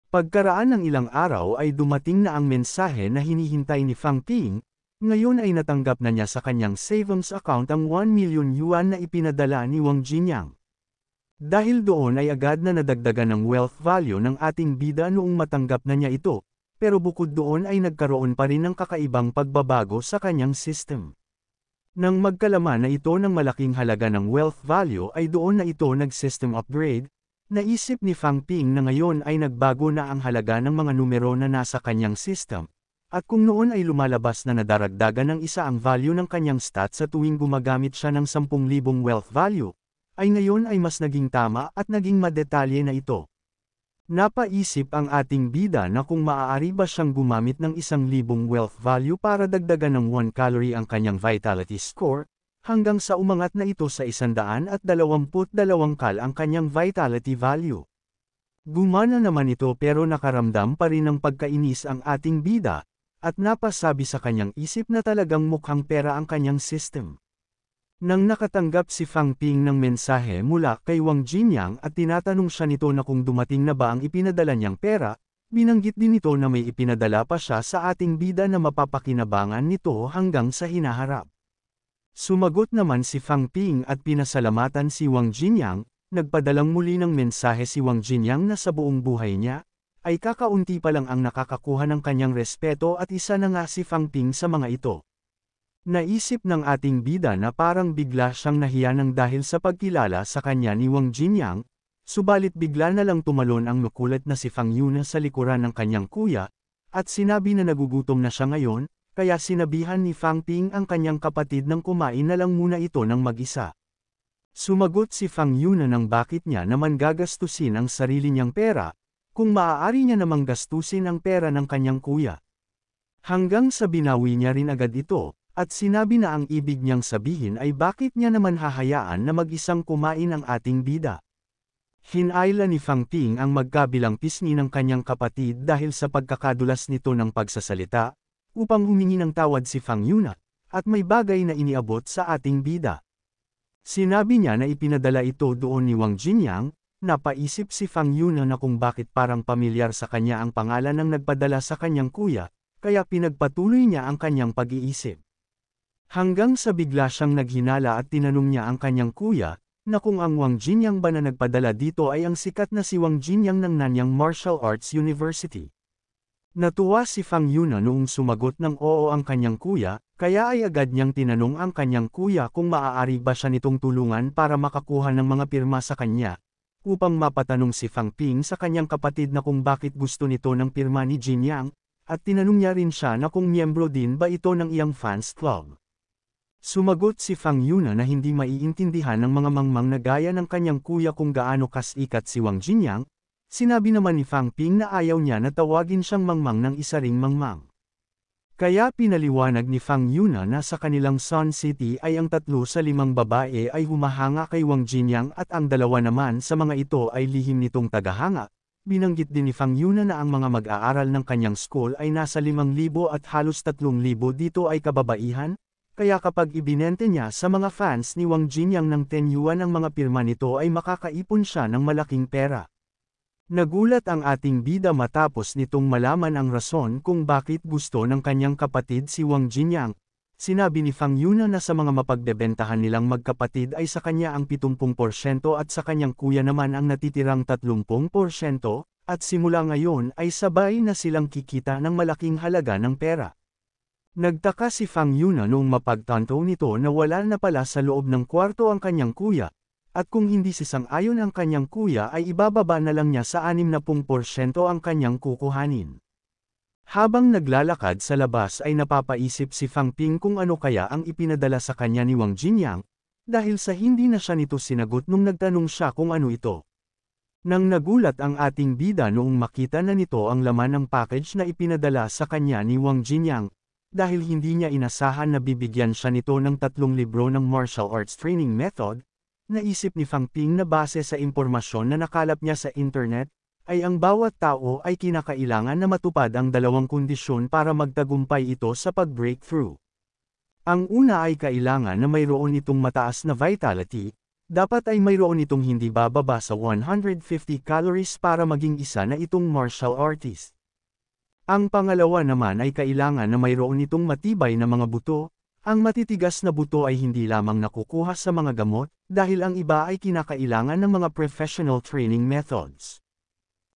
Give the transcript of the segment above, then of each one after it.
Pagkaraan ng ilang araw ay dumating na ang mensahe na hinihintay ni Fang Ping, ngayon ay natanggap na niya sa kanyang savings account ang 1 million yuan na ipinadala ni Wang Jinyang. Dahil doon ay agad na nadagdagan ng wealth value ng ating bida noong matanggap na niya ito, pero bukod doon ay nagkaroon pa rin ng kakaibang pagbabago sa kanyang system. Nang magkalaman na ito ng malaking halaga ng wealth value ay doon na ito nag-system upgrade. Naisip ni Fang Ping na ngayon ay nagbago na ang halaga ng mga numero na nasa kanyang system, at kung noon ay lumalabas na nadaragdagan ng isa ang value ng kanyang stats sa tuwing gumagamit siya ng 10,000 wealth value, ay ngayon ay mas naging tama at naging madetalye na ito. Napaisip ang ating bida na kung maaari ba siyang gumamit ng 1,000 wealth value para dagdagan ng 1 calorie ang kanyang vitality score, hanggang sa umangat na ito sa 122 kal ang kanyang vitality value. Gumana naman ito pero nakaramdam pa rin ng pagkainis ang ating bida, at napasabi sa kanyang isip na talagang mukhang pera ang kanyang system. Nang nakatanggap si Fang Ping ng mensahe mula kay Wang Jinyang at tinatanong siya nito na kung dumating na ba ang ipinadala niyang pera, binanggit din ito na may ipinadala pa siya sa ating bida na mapapakinabangan nito hanggang sa hinaharap. Sumagot naman si Fang Ping at pinasalamatan si Wang Jinyang, nagpadalang muli ng mensahe si Wang Jinyang na sa buong buhay niya, ay kakaunti pa lang ang nakakakuha ng kanyang respeto at isa na nga si Fang Ping sa mga ito. Naisip ng ating bida na parang bigla siyang nahiya ng dahil sa pagkilala sa kanya ni Wang Jinyang, subalit bigla na lang tumalon ang makulit na si Fang Yuna sa likuran ng kanyang kuya, at sinabi na nagugutom na siya ngayon, kaya sinabihan ni Fang Ping ang kanyang kapatid nang kumain na lang muna ito ng mag-isa. Sumagot si Fang Yuna ng bakit niya naman gagastusin ang sarili niyang pera, kung maaari niya namang gastusin ang pera ng kanyang kuya. Hanggang sa binawi niya rin agad ito, at sinabi na ang ibig niyang sabihin ay bakit niya naman hahayaan na mag-isang kumain ang ating bida. Hinayla ni Fang Ping ang magkabilang pisngi ng kanyang kapatid dahil sa pagkakadulas nito ng pagsasalita, upang humingi ng tawad si Fang Yuna, at may bagay na iniabot sa ating bida. Sinabi niya na ipinadala ito doon ni Wang Jinyang, napaisip si Fang Yuna na kung bakit parang pamilyar sa kanya ang pangalan ng nagpadala sa kanyang kuya, kaya pinagpatuloy niya ang kanyang pag-iisip. Hanggang sa bigla siyang naghinala at tinanong niya ang kanyang kuya, na kung ang Wang Jinyang ba na nagpadala dito ay ang sikat na si Wang Jinyang ng Nanyang Martial Arts University. Natuwa si Fang Yuna noong sumagot ng oo ang kanyang kuya, kaya ay agad niyang tinanong ang kanyang kuya kung maaari ba siya nitong tulungan para makakuha ng mga pirma sa kanya, upang mapatanong si Fang Ping sa kanyang kapatid na kung bakit gusto nito ng pirma ni Jinyang, at tinanong niya rin siya na kung miyembro din ba ito ng iyang fans club. Sumagot si Fang Yuna na hindi maiintindihan ng mga mangmang na gaya ng kanyang kuya kung gaano kasikat si Wang Jinyang. Sinabi naman ni Fang Ping na ayaw niya na tawagin siyang mangmang ng isa ring mangmang. Kaya pinaliwanag ni Fang Yuna na sa kanilang Sun City ay ang 3 sa 5 babae ay humahanga kay Wang Jinyang at ang 2 naman sa mga ito ay lihim nitong tagahanga. Binanggit din ni Fang Yuna na ang mga mag-aaral ng kanyang school ay nasa 5,000 at halos 3,000 dito ay kababaihan, kaya kapag ibinente niya sa mga fans ni Wang Jinyang ng 10 yuan ang mga pirma nito ay makakaipon siya ng malaking pera. Nagulat ang ating bida matapos nitong malaman ang rason kung bakit gusto ng kanyang kapatid si Wang Jinyang. Sinabi ni Fang Yuna na sa mga mapagbebentahan nilang magkapatid ay sa kanya ang 70% at sa kanyang kuya naman ang natitirang 30%, at simula ngayon ay sabay na silang kikita ng malaking halaga ng pera. Nagtaka si Fang Yuna noong mapagtanto nito na wala na pala sa loob ng kwarto ang kanyang kuya. At kung hindi sisang-ayon ang kanyang kuya ay ibababa na lang niya sa 60% ang kanyang kukuhanin. Habang naglalakad sa labas ay napapaisip si Fang Ping kung ano kaya ang ipinadala sa kanya ni Wang Jinyang, dahil sa hindi na siya nito sinagot nung nagtanong siya kung ano ito. Nang nagulat ang ating bida noong makita na nito ang laman ng package na ipinadala sa kanya ni Wang Jinyang, dahil hindi niya inasahan na bibigyan siya nito ng 3 libro ng martial arts training method, naisip ni Fang Ping na base sa impormasyon na nakalap niya sa internet, ay ang bawat tao ay kinakailangan na matupad ang 2 kondisyon para magtagumpay ito sa pag-breakthrough. Ang una ay kailangan na mayroon itong mataas na vitality, dapat ay mayroon itong hindi bababa sa 150 calories para maging isa na itong martial artist. Ang pangalawa naman ay kailangan na mayroon itong matibay na mga buto. Ang matitigas na buto ay hindi lamang nakukuha sa mga gamot, dahil ang iba ay kinakailangan ng mga professional training methods.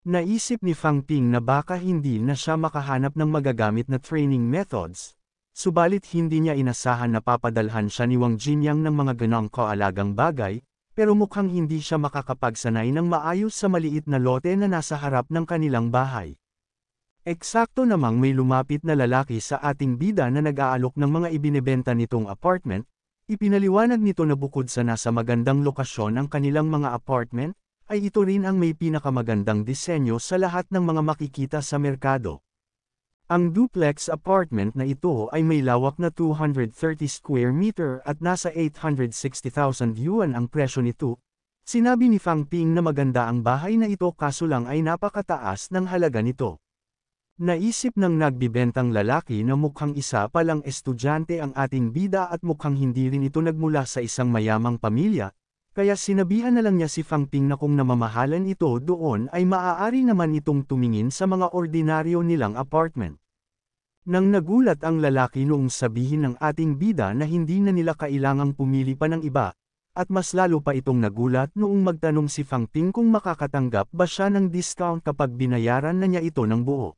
Naisip ni Fang Ping na baka hindi na siya makahanap ng magagamit na training methods, subalit hindi niya inasahan na papadalhan siya ni Wang Jinyang ng mga ganong kaalagang bagay, pero mukhang hindi siya makakapagsanay ng maayos sa maliit na lote na nasa harap ng kanilang bahay. Eksakto namang may lumapit na lalaki sa ating bida na nag-aalok ng mga ibinebenta nitong apartment, ipinaliwanag nito na bukod sa nasa magandang lokasyon ang kanilang mga apartment, ay ito rin ang may pinakamagandang disenyo sa lahat ng mga makikita sa merkado. Ang duplex apartment na ito ay may lawak na 230 square meter at nasa 860,000 yuan ang presyo nito. Sinabi ni Fang Ping na maganda ang bahay na ito kaso lang ay napakataas ng halaga nito. Naisip ng nagbibentang lalaki na mukhang isa palang estudyante ang ating bida at mukhang hindi rin ito nagmula sa isang mayamang pamilya, kaya sinabihan na lang niya si Fang Ping na kung namamahalan ito doon ay maaari naman itong tumingin sa mga ordinaryo nilang apartment. Nang nagulat ang lalaki noong sabihin ng ating bida na hindi na nila kailangang pumili pa ng iba, at mas lalo pa itong nagulat noong magtanong si Fang Ping kung makakatanggap ba siya ng discount kapag binayaran na niya ito ng buo.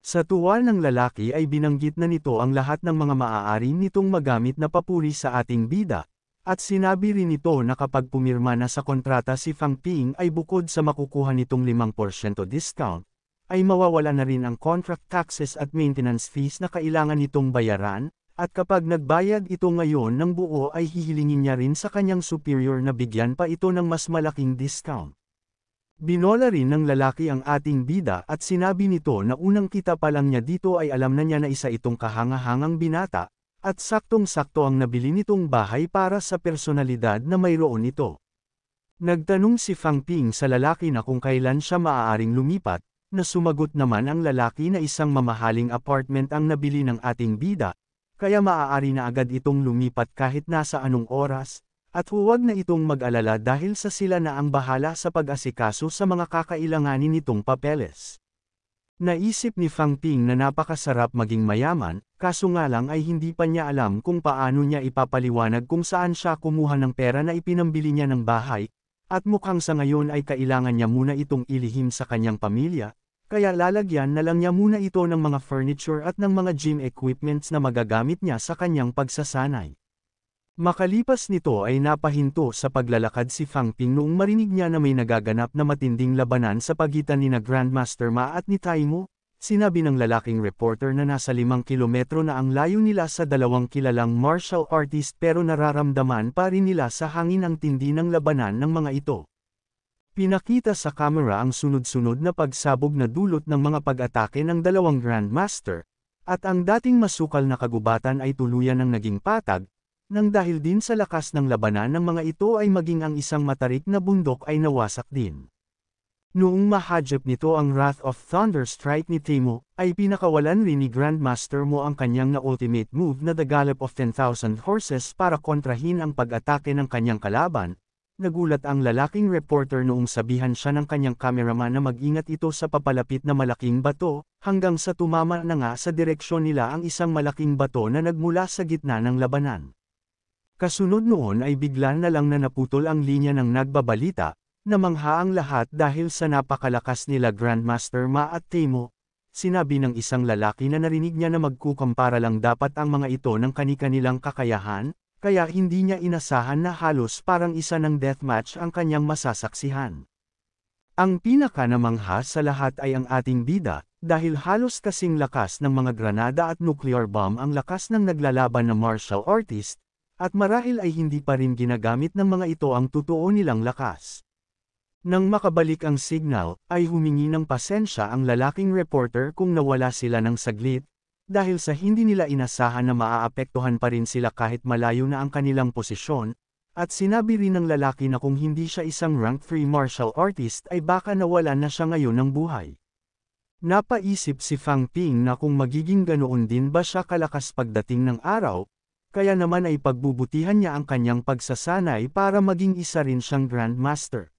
Sa tuwa ng lalaki ay binanggit na nito ang lahat ng mga maaari nitong magamit na papuri sa ating bida, at sinabi rin nito na kapag pumirma na sa kontrata si Fang Ping ay bukod sa makukuha nitong 5% discount, ay mawawala na rin ang contract taxes at maintenance fees na kailangan nitong bayaran, at kapag nagbayad ito ngayon ng buo ay hihilingin niya rin sa kanyang superior na bigyan pa ito ng mas malaking discount. Binola rin ng lalaki ang ating bida at sinabi nito na unang kita pa lang niya dito ay alam na niya na isa itong kahangahangang binata, at saktong-sakto ang nabili nitong bahay para sa personalidad na mayroon ito. Nagtanong si Fang Ping sa lalaki na kung kailan siya maaaring lumipat, na sumagot naman ang lalaki na isang mamahaling apartment ang nabili ng ating bida, kaya maaari na agad itong lumipat kahit nasa anong oras, at huwag na itong mag-alala dahil sa sila na ang bahala sa pag-asikaso sa mga kakailanganin nitong papeles. Naisip ni Fang Ping na napakasarap maging mayaman, kaso nga lang ay hindi pa niya alam kung paano niya ipapaliwanag kung saan siya kumuha ng pera na ipinambili niya ng bahay, at mukhang sa ngayon ay kailangan niya muna itong ilihim sa kanyang pamilya, kaya lalagyan na lang niya muna ito ng mga furniture at ng mga gym equipments na magagamit niya sa kanyang pagsasanay. Makalipas nito ay napahinto sa paglalakad si Fang Ping noong marinig niya na may nagaganap na matinding labanan sa pagitan ni na Grandmaster Ma at ni Taimo. Sinabi ng lalaking reporter na nasa 5 kilometro na ang layo nila sa dalawang kilalang martial artist pero nararamdaman pa rin nila sa hangin ang tindi ng labanan ng mga ito. Pinakita sa kamera ang sunod-sunod na pagsabog na dulot ng mga pag-atake ng dalawang Grandmaster, at ang dating masukal na kagubatan ay tuluyan ng naging patag, nang dahil din sa lakas ng labanan ng mga ito ay maging ang isang matarik na bundok ay nawasak din. Noong mahadjap nito ang Wrath of Thunder Strike ni Taimo, ay pinakawalan rin ni Grandmaster Mo ang kanyang na ultimate move na The Gallop of 10,000 Horses para kontrahin ang pag-atake ng kanyang kalaban. Nagulat ang lalaking reporter noong sabihan siya ng kanyang cameraman na mag-ingat ito sa papalapit na malaking bato, hanggang sa tumama na nga sa direksyon nila ang isang malaking bato na nagmula sa gitna ng labanan. Kasunod noon ay bigla na lang na naputol ang linya ng nagbabalita, namangha ang lahat dahil sa napakalakas nila Grandmaster Ma at Taimo. Sinabi ng isang lalaki na narinig niya na magkukumpara lang dapat ang mga ito ng kani-kanilang kakayahan, kaya hindi niya inasahan na halos parang isa ng deathmatch ang kanyang masasaksihan. Ang pinaka-namangha sa lahat ay ang ating bida, dahil halos kasing lakas ng mga granada at nuclear bomb ang lakas ng naglalaban na martial artist, at marahil ay hindi pa rin ginagamit ng mga ito ang totoo nilang lakas. Nang makabalik ang signal, ay humingi ng pasensya ang lalaking reporter kung nawala sila ng saglit, dahil sa hindi nila inasahan na maaapektuhan pa rin sila kahit malayo na ang kanilang posisyon, at sinabi rin ng lalaki na kung hindi siya isang rank 3 martial artist ay baka nawalan na siya ngayon ng buhay. Napaisip si Fang Ping na kung magiging ganoon din ba siya kalakas pagdating ng araw, kaya naman ay pagbubutihan niya ang kanyang pagsasanay para maging isa rin siyang Grandmaster.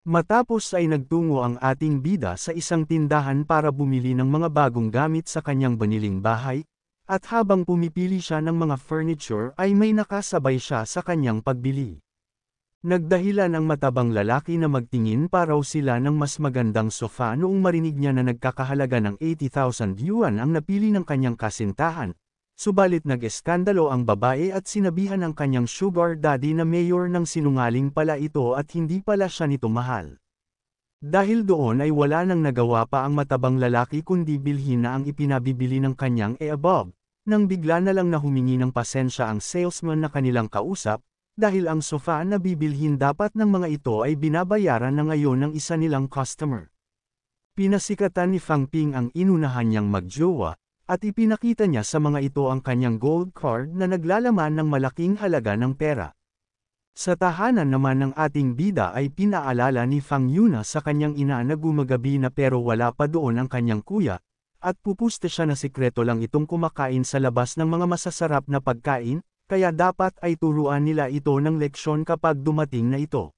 Matapos ay nagtungo ang ating bida sa isang tindahan para bumili ng mga bagong gamit sa kanyang baniling bahay, at habang pumipili siya ng mga furniture ay may nakasabay siya sa kanyang pagbili. Nagdahilan ang matabang lalaki na magtingin pa raw sila ng mas magandang sofa noong marinig niya na nagkakahalaga ng 80,000 yuan ang napili ng kanyang kasintahan, subalit nag-eskandalo ang babae at sinabihan ang kanyang sugar daddy na mayor ng sinungaling pala ito at hindi pala siya nito mahal. Dahil doon ay wala nang nagawa pa ang matabang lalaki kundi bilhin na ang ipinabibili ng kanyang above, nang bigla na lang na humingi ng pasensya ang salesman na kanilang kausap, dahil ang sofa na bibilhin dapat ng mga ito ay binabayaran na ngayon ng isa nilang customer. Pinasikatan ni Fang Ping ang inunahan niyang magjowa, at ipinakita niya sa mga ito ang kanyang gold card na naglalaman ng malaking halaga ng pera. Sa tahanan naman ng ating bida ay pinaalala ni Fang Yuna sa kanyang ina na gumagabi na pero wala pa doon ang kanyang kuya, at pupuste siya na sikreto lang itong kumakain sa labas ng mga masasarap na pagkain, kaya dapat ay turuan nila ito ng leksyon kapag dumating na ito.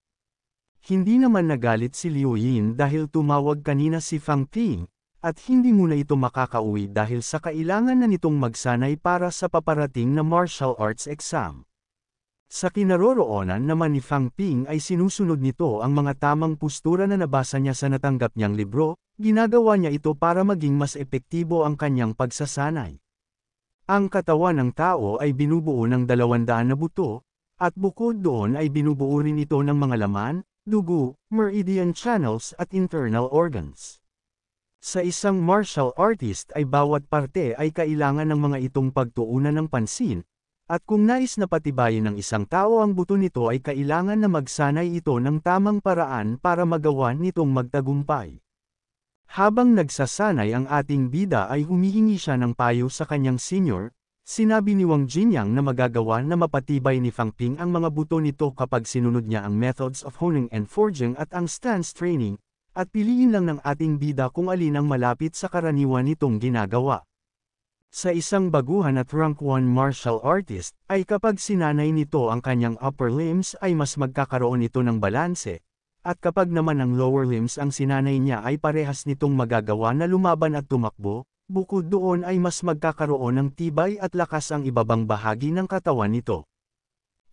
Hindi naman nagalit si Liu Yin dahil tumawag kanina si Fang Ping, at hindi muna ito makakauwi dahil sa kailangan na nitong magsanay para sa paparating na martial arts exam. Sa kinaroroonan naman ni Fang Ping ay sinusunod nito ang mga tamang postura na nabasa niya sa natanggap niyang libro, ginagawa niya ito para maging mas epektibo ang kanyang pagsasanay. Ang katawan ng tao ay binubuo ng 200 na buto, at bukod doon ay binubuo rin ito ng mga laman, dugo, meridian channels at internal organs. Sa isang martial artist ay bawat parte ay kailangan ng mga itong pagtuunan ng pansin, at kung nais na patibayin ng isang tao ang buto nito ay kailangan na magsanay ito ng tamang paraan para magawa nitong magtagumpay. Habang nagsasanay ang ating bida ay humihingi siya ng payo sa kanyang senior, sinabi ni Wang Jinyang na magagawa na mapatibay ni Fang Ping ang mga buto nito kapag sinunod niya ang methods of honing and forging at ang stance training, at piliin lang ng ating bida kung alin ang malapit sa karaniwan nitong ginagawa. Sa isang baguhan at rank 1 martial artist, ay kapag sinanay nito ang kanyang upper limbs ay mas magkakaroon ito ng balanse, at kapag naman ang lower limbs ang sinanay niya ay parehas nitong magagawa na lumaban at tumakbo, bukod doon ay mas magkakaroon ng tibay at lakas ang ibabang bahagi ng katawan nito.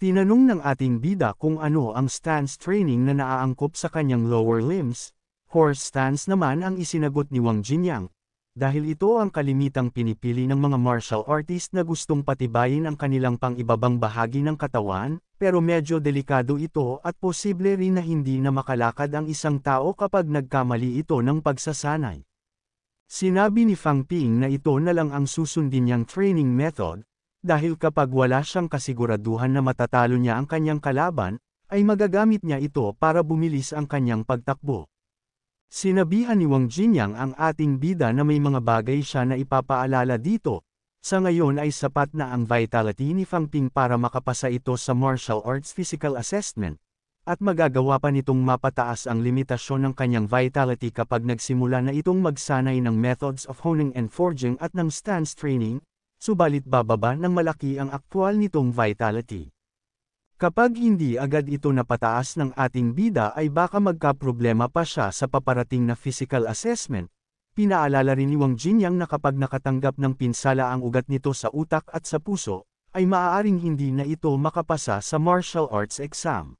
Tinanong ng ating bida kung ano ang stance training na naaangkop sa kanyang lower limbs, horse stance naman ang isinagot ni Wang Jinyang, dahil ito ang kalimitang pinipili ng mga martial artist na gustong patibayin ang kanilang pang-ibabang bahagi ng katawan, pero medyo delikado ito at posible rin na hindi na makalakad ang isang tao kapag nagkamali ito ng pagsasanay. Sinabi ni Fang Ping na ito na lang ang susundin niyang training method, dahil kapag wala siyang kasiguraduhan na matatalo niya ang kanyang kalaban, ay magagamit niya ito para bumilis ang kanyang pagtakbo. Sinabihan ni Wang Jinyang ang ating bida na may mga bagay siya na ipapaalala dito. Sa ngayon ay sapat na ang vitality ni Fang Ping para makapasa ito sa martial arts physical assessment, at magagawa pa nitong mapataas ang limitasyon ng kanyang vitality kapag nagsimula na itong magsanay ng methods of honing and forging at ng stance training, subalit bababa ng malaki ang aktwal nitong vitality. Kapag hindi agad ito napataas ng ating bida ay baka magkaproblema pa siya sa paparating na physical assessment. Pinaalala rin ni Wang Jinyang na kapag nakatanggap ng pinsala ang ugat nito sa utak at sa puso, ay maaaring hindi na ito makapasa sa martial arts exam.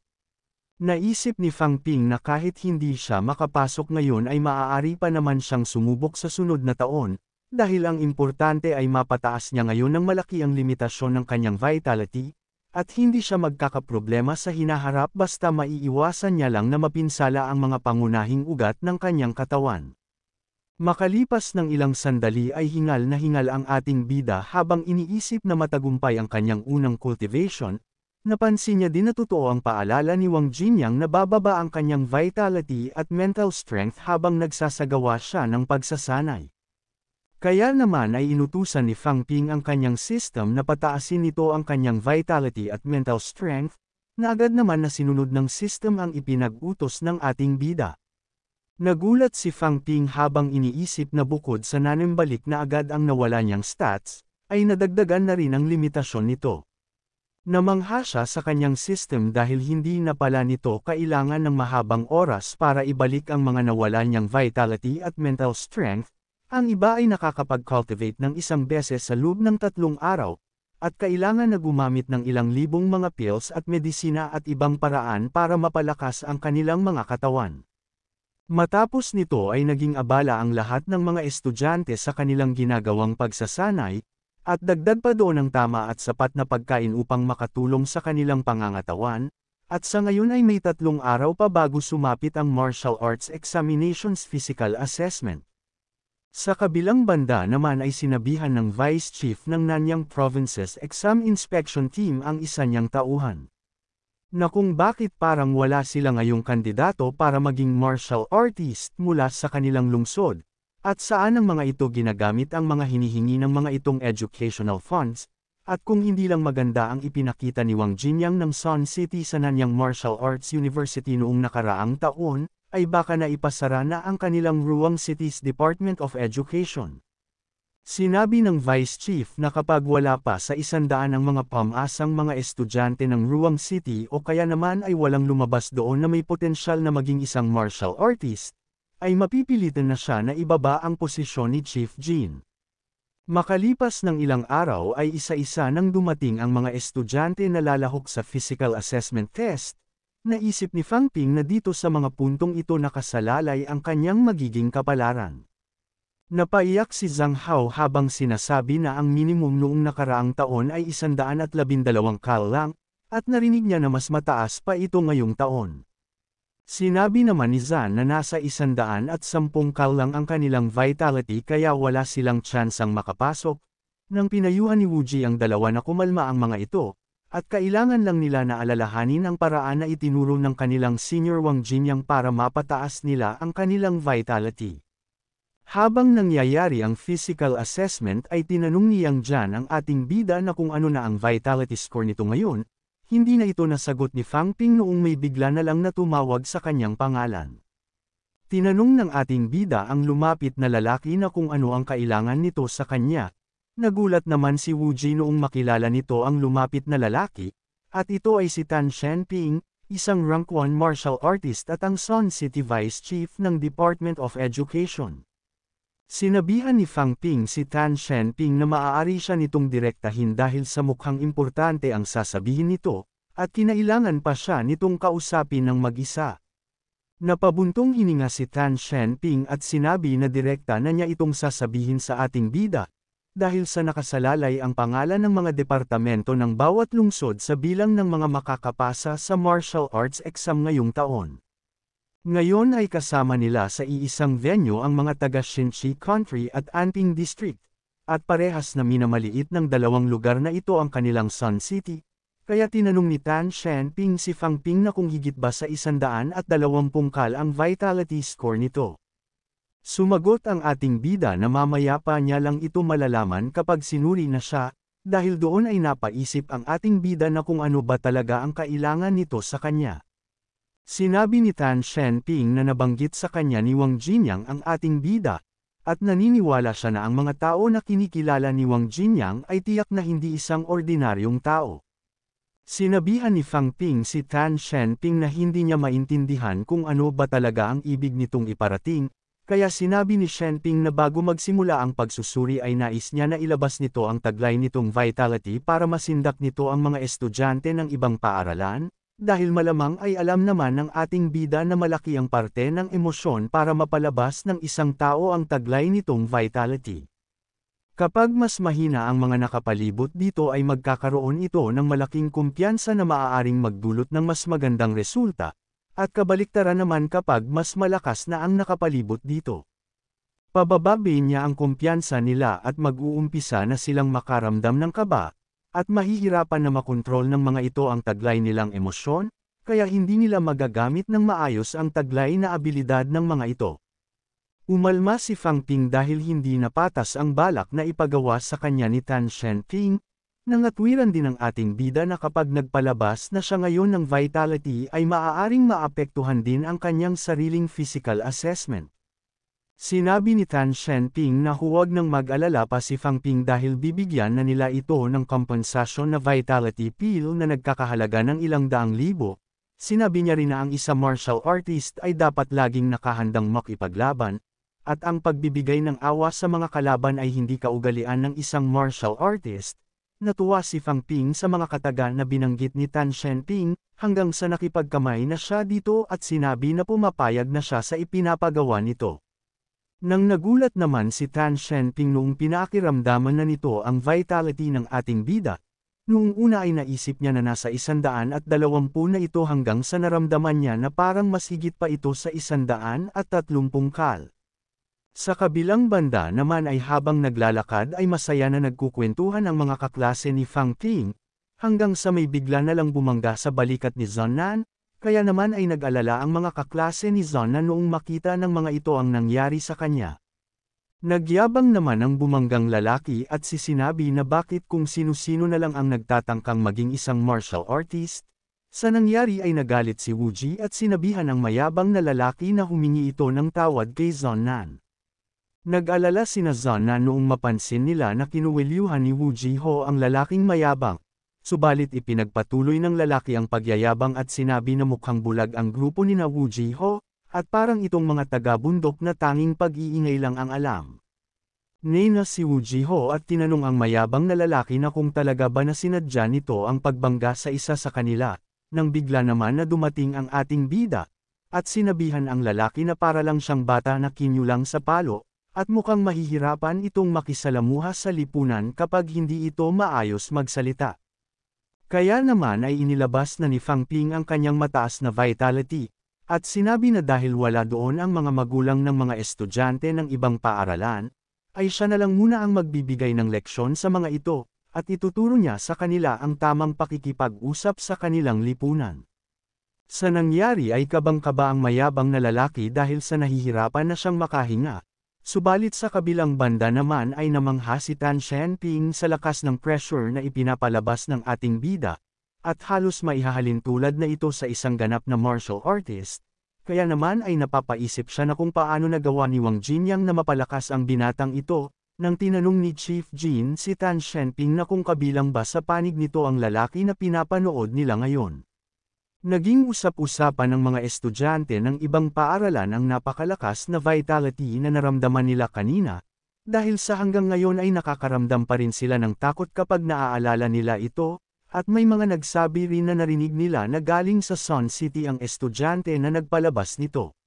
Naisip ni Fang Ping na kahit hindi siya makapasok ngayon ay maaari pa naman siyang sumubok sa sunod na taon, dahil ang importante ay mapataas niya ngayon ng malaki ang limitasyon ng kanyang vitality, at hindi siya magkakaproblema sa hinaharap basta maiiwasan niya lang na mapinsala ang mga pangunahing ugat ng kanyang katawan. Makalipas ng ilang sandali ay hingal na hingal ang ating bida habang iniisip na matagumpay ang kanyang unang cultivation, napansin niya din na totoo ang paalala ni Wang Jinyang na bababa ang kanyang vitality at mental strength habang nagsasagawa siya ng pagsasanay. Kaya naman ay inutusan ni Fang Ping ang kanyang system na pataasin nito ang kanyang vitality at mental strength, na agad naman na sinunod ng system ang ipinag-utos ng ating bida. Nagulat si Fang Ping habang iniisip na bukod sa nanimbalik na agad ang nawala niyang stats, ay nadagdagan na rin ang limitasyon nito. Namangha siya sa kanyang system dahil hindi na pala nito kailangan ng mahabang oras para ibalik ang mga nawala niyang vitality at mental strength. Ang iba ay nakakapag-cultivate ng isang beses sa loob ng 3 araw, at kailangan na gumamit ng ilang libong mga pills at medisina at ibang paraan para mapalakas ang kanilang mga katawan. Matapos nito ay naging abala ang lahat ng mga estudyante sa kanilang ginagawang pagsasanay, at dagdag pa doon ang tama at sapat na pagkain upang makatulong sa kanilang pangangatawan, at sa ngayon ay may 3 araw pa bago sumapit ang martial arts examinations physical assessment. Sa kabilang banda naman ay sinabihan ng Vice Chief ng Nanyang Province's Exam Inspection Team ang isa niyang tauhan, na kung bakit parang wala sila ngayong kandidato para maging martial artist mula sa kanilang lungsod, at saan ang mga ito ginagamit ang mga hinihingi ng mga itong educational funds, at kung hindi lang maganda ang ipinakita ni Wang Jinyang ng Sun City sa Nanyang Martial Arts University noong nakaraang taon, ay baka naipasara na ang kanilang Ruang City's Department of Education. Sinabi ng Vice Chief na kapag wala pa sa 100 ang mga pam-asang mga estudyante ng Ruang City o kaya naman ay walang lumabas doon na may potensyal na maging isang martial artist, ay mapipilitan na siya na ibaba ang posisyon ni Chief Jin. Makalipas ng ilang araw ay isa-isa nang dumating ang mga estudyante na lalahok sa physical assessment test. Naisip ni Fang Ping na dito sa mga puntong ito nakasalalay ang kanyang magiging kapalaran. Napaiyak si Zhang Hao habang sinasabi na ang minimum noong nakaraang taon ay 112 kal lang, at narinig niya na mas mataas pa ito ngayong taon. Sinabi naman ni Zhan na nasa 110 kal lang ang kanilang vitality kaya wala silang tsansang makapasok, nang pinayuhan ni Wu Ji ang dalawa na kumalma ang mga ito, at kailangan lang nila na alalahanin ang paraan na itinuro ng kanilang senior Wang Jinyang para mapataas nila ang kanilang vitality. Habang nangyayari ang physical assessment ay tinanong ni Yang Jian ang ating bida na kung ano na ang vitality score nito ngayon, hindi na ito nasagot ni Fang Ping noong may bigla na lang na tumawag sa kanyang pangalan. Tinanong ng ating bida ang lumapit na lalaki na kung ano ang kailangan nito sa kanya. Nagulat naman si Wu Ji noong makilala nito ang lumapit na lalaki, at ito ay si Tan Shenping, isang rank 1 martial artist at ang Sun City Vice Chief ng Department of Education. Sinabihan ni Fang Ping si Tan Shenping na maaari siya nitong direktahin dahil sa mukhang importante ang sasabihin nito, at kinailangan pa siya nitong kausapin ng mag-isa. Napabuntong hininga si Tan Shenping at sinabi na direkta na niya itong sasabihin sa ating bida, dahil sa nakasalalay ang pangalan ng mga departamento ng bawat lungsod sa bilang ng mga makakapasa sa martial arts exam ngayong taon. Ngayon ay kasama nila sa iisang venue ang mga taga Shinchi Country at Anping District, at parehas na minamaliit ng dalawang lugar na ito ang kanilang Sun City, kaya tinanong ni Tan Shenping si Fang Ping na kung higit ba sa 120 kal ang vitality score nito. Sumagot ang ating bida na mamaya pa niya lang ito malalaman kapag sinuri na siya, dahil doon ay napaisip ang ating bida na kung ano ba talaga ang kailangan nito sa kanya. Sinabi ni Tan Shenping na nabanggit sa kanya ni Wang Jinyang ang ating bida, at naniniwala siya na ang mga tao na kinikilala ni Wang Jinyang ay tiyak na hindi isang ordinaryong tao. Sinabihan ni Fang Ping si Tan Shenping na hindi niya maintindihan kung ano ba talaga ang ibig nitong iparating, kaya sinabi ni Shenping na bago magsimula ang pagsusuri ay nais niya na ilabas nito ang taglay nitong vitality para masindak nito ang mga estudyante ng ibang paaralan, dahil malamang ay alam naman ng ating bida na malaki ang parte ng emosyon para mapalabas ng isang tao ang taglay nitong vitality. Kapag mas mahina ang mga nakapalibot dito ay magkakaroon ito ng malaking kumpiyansa na maaaring magdulot ng mas magandang resulta, at kabaliktaran naman kapag mas malakas na ang nakapalibot dito. Pabababe niya ang kumpiyansa nila at mag-uumpisa na silang makaramdam ng kaba, at mahihirapan na makontrol ng mga ito ang taglay nilang emosyon, kaya hindi nila magagamit ng maayos ang taglay na abilidad ng mga ito. Umalma si Fang Ping dahil hindi napatas ang balak na ipagawa sa kanya ni Tan Shenping. Nangatwiran din ng ating bida na kapag nagpalabas na siya ngayon ng vitality ay maaaring maapektuhan din ang kanyang sariling physical assessment. Sinabi ni Tan Shenping na huwag nang mag-alala pa si Fang Ping dahil bibigyan na nila ito ng kompensasyon na vitality pill na nagkakahalaga ng ilang daang libo. Sinabi niya rin na ang isang martial artist ay dapat laging nakahandang makipaglaban, at ang pagbibigay ng awa sa mga kalaban ay hindi kaugalian ng isang martial artist. Natuwa si Fang Ping sa mga kataga na binanggit ni Tan Shenping, hanggang sa nakipagkamay na siya dito at sinabi na pumapayag na siya sa ipinapagawa nito. Nang nagulat naman si Tan Shenping noong pinakiramdaman na nito ang vitality ng ating bida, noong una ay naisip niya na nasa 120 na ito hanggang sa naramdaman niya na parang mas higit pa ito sa 130 kal. Sa kabilang banda naman ay habang naglalakad ay masaya na nagkukwentuhan ang mga kaklase ni Fang Ping, hanggang sa may bigla na lang bumangga sa balikat ni Zonnan. Kaya naman ay nag-alala ang mga kaklase ni Zonnan noong makita ng mga ito ang nangyari sa kanya. Nagyabang naman ang bumanggang lalaki at sinabi na bakit kung sino-sino na lang ang nagtatangkang maging isang martial artist. Sa nangyari ay nagalit si Wu Ji at sinabihan ang mayabang na lalaki na humingi ito ng tawad kay Zonnan. Nag-alala sina Zonnan noong mapansin nila na kinuwelyuhan ni Wu Ji Ho ang lalaking mayabang. Subalit ipinagpatuloy ng lalaki ang pagyayabang at sinabi na mukhang bulag ang grupo ni Wu Ji Ho, at parang itong mga taga-bundok na tanging pag-iingay lang ang alam. Nina si Wu Ji Ho at tinanong ang mayabang na lalaki na kung talaga ba na sinadya nito ang pagbangga sa isa sa kanila, nang bigla naman na dumating ang ating bida, at sinabihan ang lalaki na para lang siyang bata na kinyulang sa palo, at mukhang mahihirapan itong makisalamuha sa lipunan kapag hindi ito maayos magsalita. Kaya naman ay inilabas na ni Fang Ping ang kanyang mataas na vitality, at sinabi na dahil wala doon ang mga magulang ng mga estudyante ng ibang paaralan, ay siya na lang muna ang magbibigay ng leksyon sa mga ito, at ituturo niya sa kanila ang tamang pakikipag-usap sa kanilang lipunan. Sa nangyari ay kabang-kaba ang mayabang na lalaki dahil sa nahihirapan na siyang makahinga. Subalit sa kabilang banda naman ay namangha si Tan Shenping sa lakas ng pressure na ipinapalabas ng ating bida, at halos maihahalin tulad na ito sa isang ganap na martial artist, kaya naman ay napapaisip siya na kung paano nagawa ni Wang Jinyang na mapalakas ang binatang ito, nang tinanong ni Chief Jin si Tan Shenping na kung kabilang ba sa panig nito ang lalaki na pinapanood nila ngayon. Naging usap-usapan ng mga estudyante ng ibang paaralan ang napakalakas na vitality na naramdaman nila kanina, dahil sa hanggang ngayon ay nakakaramdam pa rin sila ng takot kapag naaalala nila ito, at may mga nagsabi rin na narinig nila na galing sa Sun City ang estudyante na nagpalabas nito.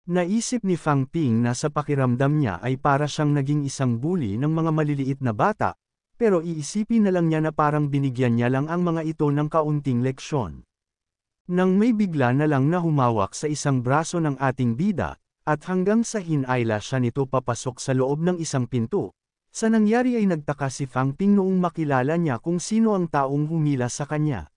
Naisip ni Fang Ping na sa pakiramdam niya ay para siyang naging isang bully ng mga maliliit na bata, pero iisipin na lang niya na parang binigyan niya lang ang mga ito ng kaunting leksyon. Nang may bigla na lang na humawak sa isang braso ng ating bida, at hanggang sa hinayla siya nito papasok sa loob ng isang pinto, sa nangyari ay nagtaka si Fang Ping noong makilala niya kung sino ang taong humila sa kanya.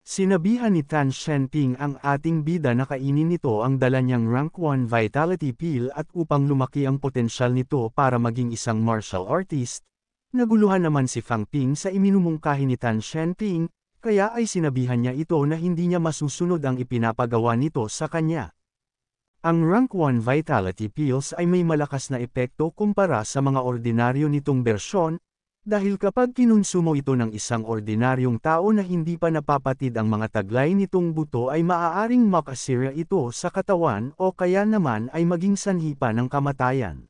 Sinabihan ni Tan Shenping ang ating bida na kainin nito ang dala niyang rank 1 vitality pill at upang lumaki ang potensyal nito para maging isang martial artist. Naguluhan naman si Fang Ping sa iminumungkahi ni Tan Shenping, kaya ay sinabihan niya ito na hindi niya masusunod ang ipinapagawa nito sa kanya. Ang rank 1 vitality pills ay may malakas na epekto kumpara sa mga ordinaryo nitong bersyon, dahil kapag kinonsumo ito ng isang ordinaryong tao na hindi pa napapatid ang mga taglay nitong buto ay maaaring makasira ito sa katawan o kaya naman ay maging sanhi pa ng kamatayan.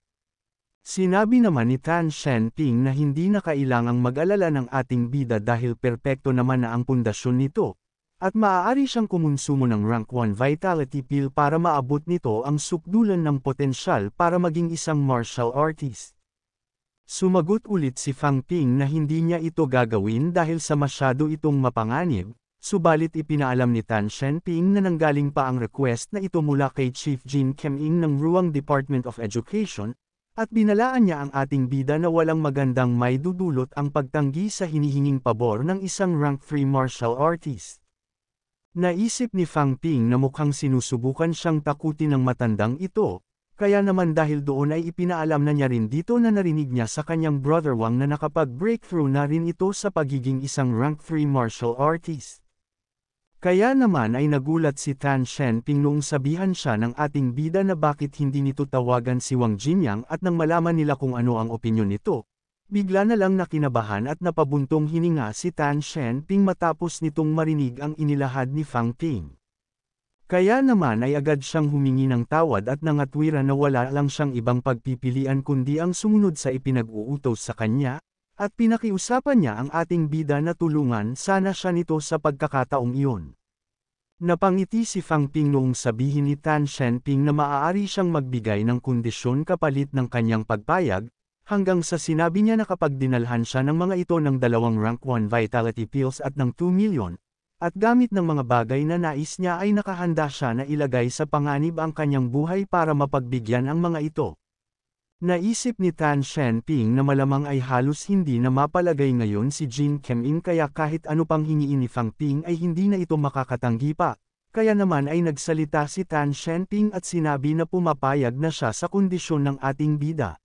Sinabi naman ni Tan Shenping na hindi na kailangang mag-alala ng ating bida dahil perpekto naman na ang pundasyon nito, at maaari siyang kumonsumo ng rank 1 vitality pill para maabot nito ang sukdulan ng potensyal para maging isang martial artist. Sumagot ulit si Fang Ping na hindi niya ito gagawin dahil sa masyado itong mapanganib, subalit ipinaalam ni Tan Shenping na nanggaling pa ang request na ito mula kay Chief Jin Keming ng Ruang Department of Education, at binalaan niya ang ating bida na walang magandang may dudulot ang pagtanggi sa hinihinging pabor ng isang rank 3 martial artist. Naisip ni Fang Ping na mukhang sinusubukan siyang takutin ng matandang ito, kaya naman dahil doon ay ipinaalam na niya rin dito na narinig niya sa kanyang brother Wang na nakapag-breakthrough na rin ito sa pagiging isang rank 3 martial artist. Kaya naman ay nagulat si Tan Shenping noong sabihan siya ng ating bida na bakit hindi nito tawagan si Wang Jinyang at nang malaman nila kung ano ang opinyon nito. Bigla na lang nakinabahan at napabuntong hininga si Tan Shenping matapos nitong marinig ang inilahad ni Fang Ping. Kaya naman ay agad siyang humingi ng tawad at nangatwiran na wala lang siyang ibang pagpipilian kundi ang sumunod sa ipinag-uutos sa kanya, at pinakiusapan niya ang ating bida na tulungan sana siya nito sa pagkakataong iyon. Napangiti si Fang Ping noong sabihin ni Tan Shenping na maaari siyang magbigay ng kondisyon kapalit ng kanyang pagpayag, hanggang sa sinabi niya na kapag dinalhan siya ng mga ito ng 2 rank 1 vitality pills at ng 2 million, at gamit ng mga bagay na nais niya ay nakahanda siya na ilagay sa panganib ang kanyang buhay para mapagbigyan ang mga ito. Naisip ni Tan Shenping na malamang ay halos hindi na mapalagay ngayon si Jin Kemin kaya kahit ano pang hingiin ni Fang Ping ay hindi na ito makakatanggi pa, kaya naman ay nagsalita si Tan Shenping at sinabi na pumapayag na siya sa kondisyon ng ating bida.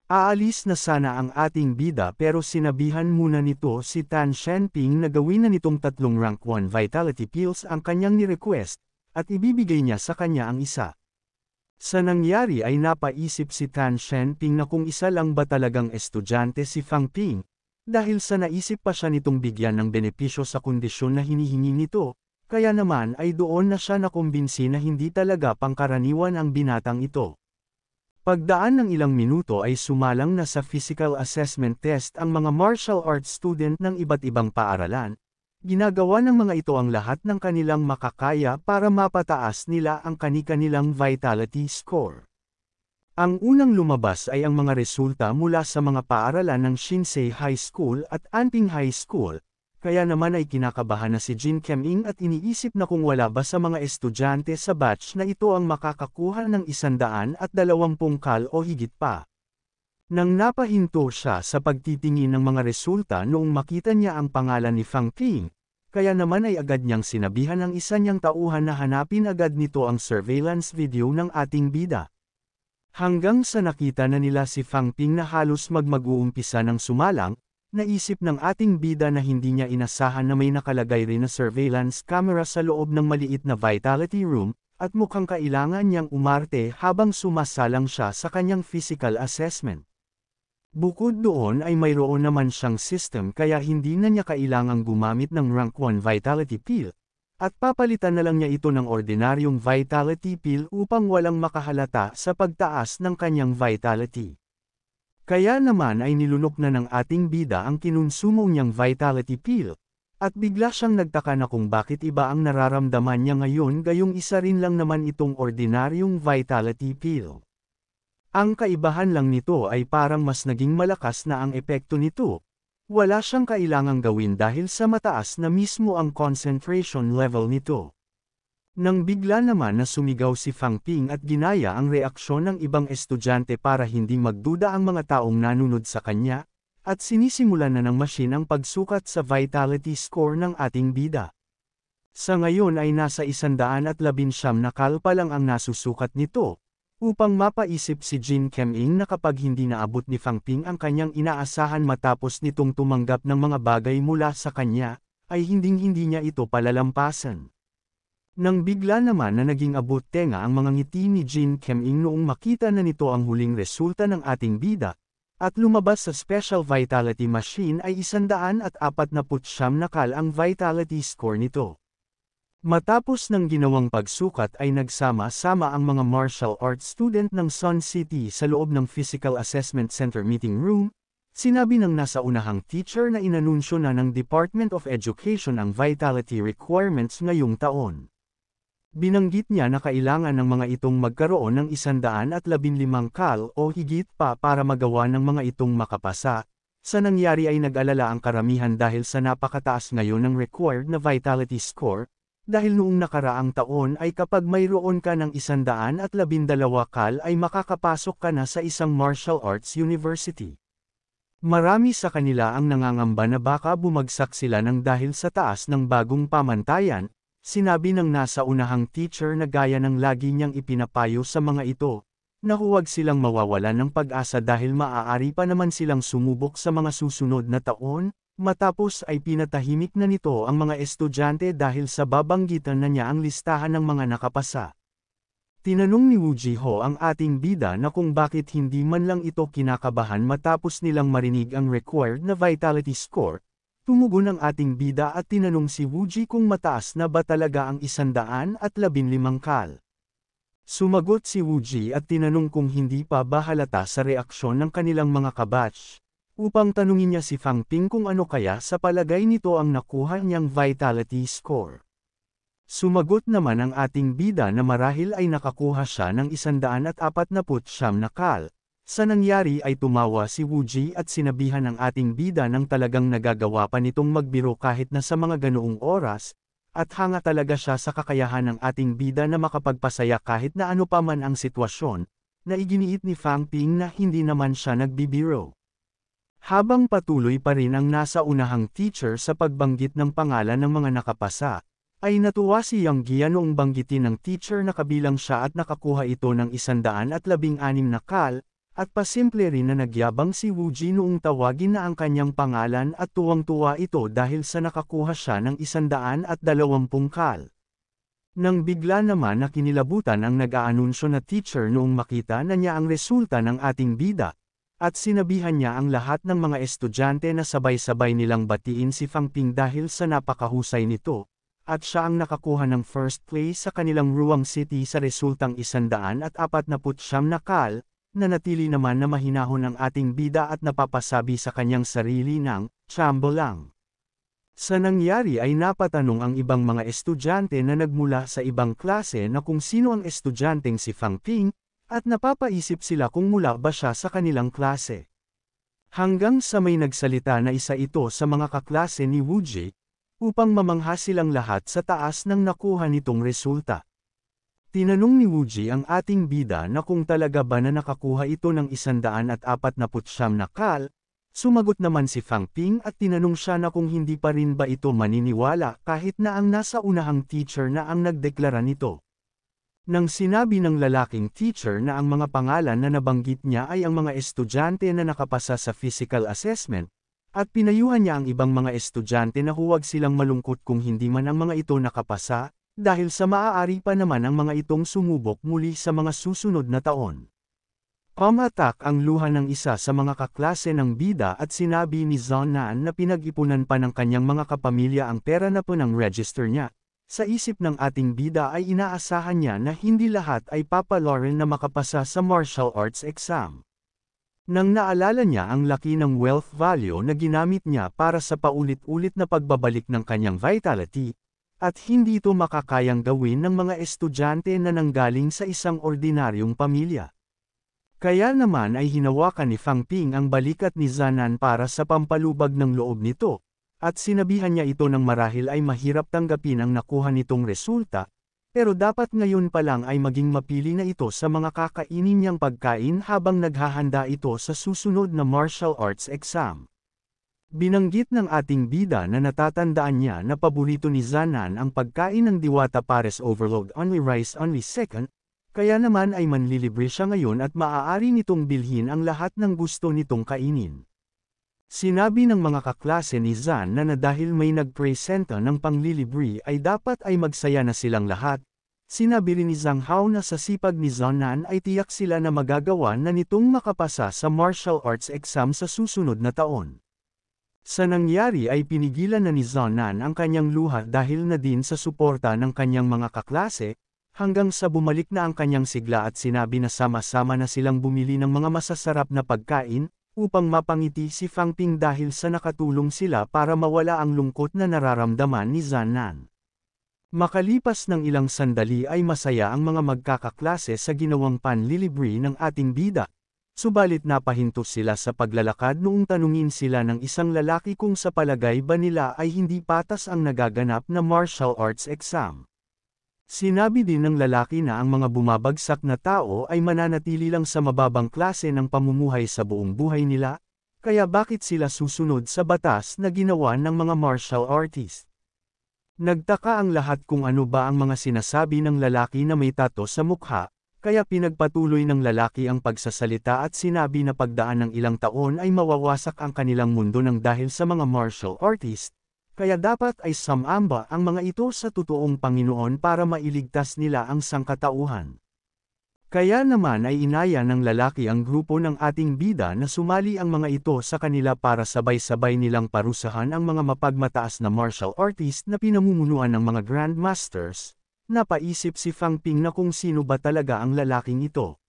Aalis na sana ang ating bida pero sinabihan muna nito si Tan Shenping na gawin na nitong 3 rank 1 vitality pills ang kanyang ni-request, at ibibigay niya sa kanya ang isa. Sa nangyari ay napaisip si Tan Shenping na kung isa lang ba talagang estudyante si Fang Ping, dahil sa naisip pa siya nitong bigyan ng benepisyo sa kondisyon na hinihingi nito, kaya naman ay doon na siya nakumbinsi na hindi talaga pangkaraniwan ang binatang ito. Pagdaan ng ilang minuto ay sumalang na sa physical assessment test ang mga martial arts student ng iba't ibang paaralan. Ginagawa ng mga ito ang lahat ng kanilang makakaya para mapataas nila ang kani-kanilang vitality score. Ang unang lumabas ay ang mga resulta mula sa mga paaralan ng Shinsei High School at Anping High School, kaya naman ay kinakabahan na si Jin Kemin at iniisip na kung wala ba sa mga estudyante sa batch na ito ang makakakuha ng 120 kal o higit pa. Nang napahinto siya sa pagtitingin ng mga resulta noong makita niya ang pangalan ni Fang Ping, kaya naman ay agad niyang sinabihan ang isa niyang tauhan na hanapin agad nito ang surveillance video ng ating bida. Hanggang sa nakita na nila si Fang Ping na halos mag-uumpisa ng sumalang, naisip ng ating bida na hindi niya inasahan na may nakalagay rin na surveillance camera sa loob ng maliit na vitality room, at mukhang kailangan niyang umarte habang sumasalang siya sa kanyang physical assessment. Bukod doon ay mayroon naman siyang system kaya hindi na niya kailangang gumamit ng rank 1 vitality pill, at papalitan na lang niya ito ng ordinaryong vitality pill upang walang makahalata sa pagtaas ng kanyang vitality. Kaya naman ay nilunok na ng ating bida ang kinonsumo niyang vitality pill, at bigla siyang nagtaka na kung bakit iba ang nararamdaman niya ngayon gayong isa rin lang naman itong ordinaryong vitality pill. Ang kaibahan lang nito ay parang mas naging malakas na ang epekto nito. Wala siyang kailangang gawin dahil sa mataas na mismo ang concentration level nito. Nang bigla naman na sumigaw si Fang Ping at ginaya ang reaksyon ng ibang estudyante para hindi magduda ang mga taong nanunod sa kanya, at sinisimulan na ng machine ang pagsukat sa vitality score ng ating bida. Sa ngayon ay nasa 119 na kal pa lang ang nasusukat nito, upang mapaisip si Jin Kemin na kapag hindi naabot ni Fang Ping ang kanyang inaasahan matapos nitong tumanggap ng mga bagay mula sa kanya, ay hinding-hindi niya ito palalampasan. Nang bigla naman na naging abot tenga ang mga ngiti ni Jin Kemin noong makita na nito ang huling resulta ng ating bida, at lumabas sa special vitality machine ay 149 na kal ang vitality score nito. Matapos ng ginawang pagsukat ay nagsama-sama ang mga martial arts student ng Sun City sa loob ng Physical Assessment Center meeting room. Sinabi ng nasa unahang teacher na inanunsyo na ng Department of Education ang vitality requirements ngayong taon. Binanggit niya na kailangan ng mga itong magkaroon ng 115 kal o higit pa para magawa ng mga itong makapasa. Sa nangyari ay nag-alala ang karamihan dahil sa napakataas ngayon ng required na vitality score, dahil noong nakaraang taon ay kapag mayroon ka ng 112 kal ay makakapasok ka na sa isang martial arts university. Marami sa kanila ang nangangamba na baka bumagsak sila ng dahil sa taas ng bagong pamantayan. Sinabi ng nasa unahang teacher na gaya ng lagi niyang ipinapayo sa mga ito, na huwag silang mawawalan ng pag-asa dahil maaari pa naman silang sumubok sa mga susunod na taon, Matapos ay pinatahimik na nito ang mga estudyante dahil sa babanggitan na niya ang listahan ng mga nakapasa. Tinanong ni Woo Ji-ho ang ating bida na kung bakit hindi man lang ito kinakabahan matapos nilang marinig ang required na vitality score. Tumugon ang ating bida at tinanong si Woo Ji kung mataas na ba talaga ang 115 kal. Sumagot si Woo Ji at tinanong kung hindi pa ba halata sa reaksyon ng kanilang mga kabatch. Upang tanungin niya si Fang Ping kung ano kaya sa palagay nito ang nakuha niyang vitality score. Sumagot naman ang ating bida na marahil ay nakakuha siya ng 149 na kal. Sa nangyari ay tumawa si Woo Ji at sinabihan ang ating bida ng talagang nagagawa pa nitong magbiro kahit na sa mga ganoong oras, at hanga talaga siya sa kakayahan ng ating bida na makapagpasaya kahit na ano pa man ang sitwasyon, na iginiit ni Fang Ping na hindi naman siya nagbibiro. Habang patuloy pa rin ang nasa unahang teacher sa pagbanggit ng pangalan ng mga nakapasa, ay natuwa si Yang Gia noong banggitin ng teacher na kabilang siya at nakakuha ito ng 116 na kal, at pasimple rin na nagyabang si Woo Ji noong tawagin na ang kanyang pangalan at tuwang-tuwa ito dahil sa nakakuha siya ng 120 kal. Nang bigla naman na kinilabutan ang nag-aanunsyo na teacher noong makita na niya ang resulta ng ating bida, at sinabihan niya ang lahat ng mga estudyante na sabay-sabay nilang batiin si Fang Ping dahil sa napakahusay nito, at siya ang nakakuha ng first place sa kanilang Ruang City sa resultang 149 na kal, nanatili naman na mahinahon ang ating bida at napapasabi sa kanyang sarili ng, "Chambo lang." Sa nangyari ay napatanong ang ibang mga estudyante na nagmula sa ibang klase na kung sino ang estudyanteng si Fang Ping, at napapaisip sila kung mula ba siya sa kanilang klase. Hanggang sa may nagsalita na isa ito sa mga kaklase ni Woo Ji, upang mamangha silang lahat sa taas ng nakuha nitong resulta. Tinanong ni Woo Ji ang ating bida na kung talaga ba na nakakuha ito ng 149 na kal, sumagot naman si Fang Ping at tinanong siya na kung hindi pa rin ba ito maniniwala kahit na ang nasa unahang teacher na ang nagdeklara nito. Nang sinabi ng lalaking teacher na ang mga pangalan na nabanggit niya ay ang mga estudyante na nakapasa sa physical assessment, at pinayuhan niya ang ibang mga estudyante na huwag silang malungkot kung hindi man ang mga ito nakapasa, dahil sa maaari pa naman ang mga itong sumubok muli sa mga susunod na taon. Pumatak ang luha ng isa sa mga kaklase ng bida at sinabi ni Zonan na pinag-ipunan pa ng kanyang mga kapamilya ang pera na po ng register niya. Sa isip ng ating bida ay inaasahan niya na hindi lahat ay papalorin na makapasa sa martial arts exam. Nang naalala niya ang laki ng wealth value na ginamit niya para sa paulit-ulit na pagbabalik ng kanyang vitality, at hindi ito makakayang gawin ng mga estudyante na nanggaling sa isang ordinaryong pamilya. Kaya naman ay hinawakan ni Fang Ping ang balikat ni Zanan para sa pampalubag ng loob nito, at sinabihan niya ito ng marahil ay mahirap tanggapin ang nakuha nitong resulta, pero dapat ngayon pa lang ay maging mapili na ito sa mga kakainin niyang pagkain habang naghahanda ito sa susunod na martial arts exam. Binanggit ng ating bida na natatandaan niya na paborito ni Zanan ang pagkain ng Diwata Pares Overload Only Rice Only Second, kaya naman ay manlilibre siya ngayon at maaari nitong bilhin ang lahat ng gusto nitong kainin. Sinabi ng mga kaklase ni Zan na dahil may nagpresenta ng panglilibre ay dapat ay magsaya na silang lahat. Sinabi rin ni Zhang Hao na sa sipag ni Zonan ay tiyak sila na magagawa na nitong makapasa sa martial arts exam sa susunod na taon. Sa nangyari ay pinigilan na ni Zonan ang kanyang luha dahil na din sa suporta ng kanyang mga kaklase, hanggang sa bumalik na ang kanyang sigla at sinabi na sama-sama na silang bumili ng mga masasarap na pagkain, upang mapangiti si Fang Ping dahil sa nakatulong sila para mawala ang lungkot na nararamdaman ni Zanan. Makalipas ng ilang sandali ay masaya ang mga magkakaklase sa ginawang panlilibre ng ating bida, subalit napahinto sila sa paglalakad noong tanungin sila ng isang lalaki kung sa palagay ba nila ay hindi patas ang nagaganap na martial arts exam. Sinabi din ng lalaki na ang mga bumabagsak na tao ay mananatili lang sa mababang klase ng pamumuhay sa buong buhay nila, kaya bakit sila susunod sa batas na ginawa ng mga martial artist? Nagtaka ang lahat kung ano ba ang mga sinasabi ng lalaki na may tato sa mukha, kaya pinagpatuloy ng lalaki ang pagsasalita at sinabi na pagdaan ng ilang taon ay mawawasak ang kanilang mundo ng dahil sa mga martial artist, kaya dapat ay sumamba ang mga ito sa totoong Panginoon para mailigtas nila ang sangkatauhan. Kaya naman ay inaya ng lalaki ang grupo ng ating bida na sumali ang mga ito sa kanila para sabay-sabay nilang parusahan ang mga mapagmataas na martial artist na pinamumunuan ng mga grandmasters. Napaisip si Fang Ping na kung sino ba talaga ang lalaking ito.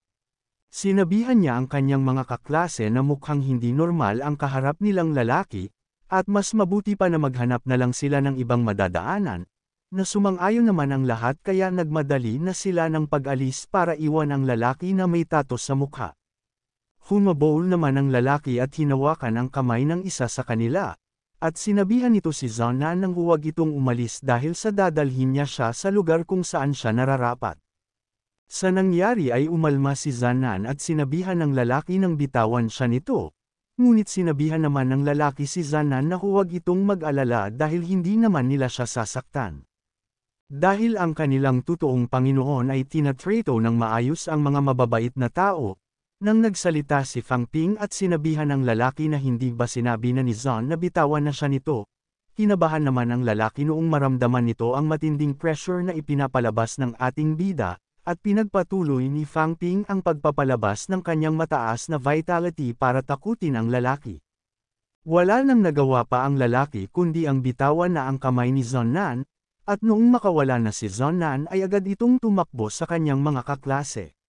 Sinabihan niya ang kanyang mga kaklase na mukhang hindi normal ang kaharap nilang lalaki, at mas mabuti pa na maghanap na lang sila ng ibang madadaanan, na sumang-ayon naman ang lahat kaya nagmadali na sila ng pag-alis para iwan ang lalaki na may tato sa mukha. Humabol naman ang lalaki at hinawakan ang kamay ng isa sa kanila, at sinabihan nito si Zannan nang huwag itong umalis dahil sa dadalhin niya siya sa lugar kung saan siya nararapat. Sa nangyari ay umalma si Zannan at sinabihan ng lalaki nang bitawan siya nito, ngunit sinabihan naman ng lalaki si Zannan na huwag itong mag-alala dahil hindi naman nila siya sasaktan. Dahil ang kanilang totoong Panginoon ay tinatrato ng maayos ang mga mababait na tao, nang nagsalita si Fang Ping at sinabihan ng lalaki na hindi ba sinabi na ni Zan na bitawan na siya nito, kinabahan naman ang lalaki noong maramdaman nito ang matinding pressure na ipinapalabas ng ating bida, at pinagpatuloy ni Fang Ping ang pagpapalabas ng kanyang mataas na vitality para takutin ang lalaki. Wala nang nagawa pa ang lalaki kundi ang bitawan na ang kamay ni Zannan, at noong makawala na si Zannan ay agad itong tumakbo sa kanyang mga kaklase.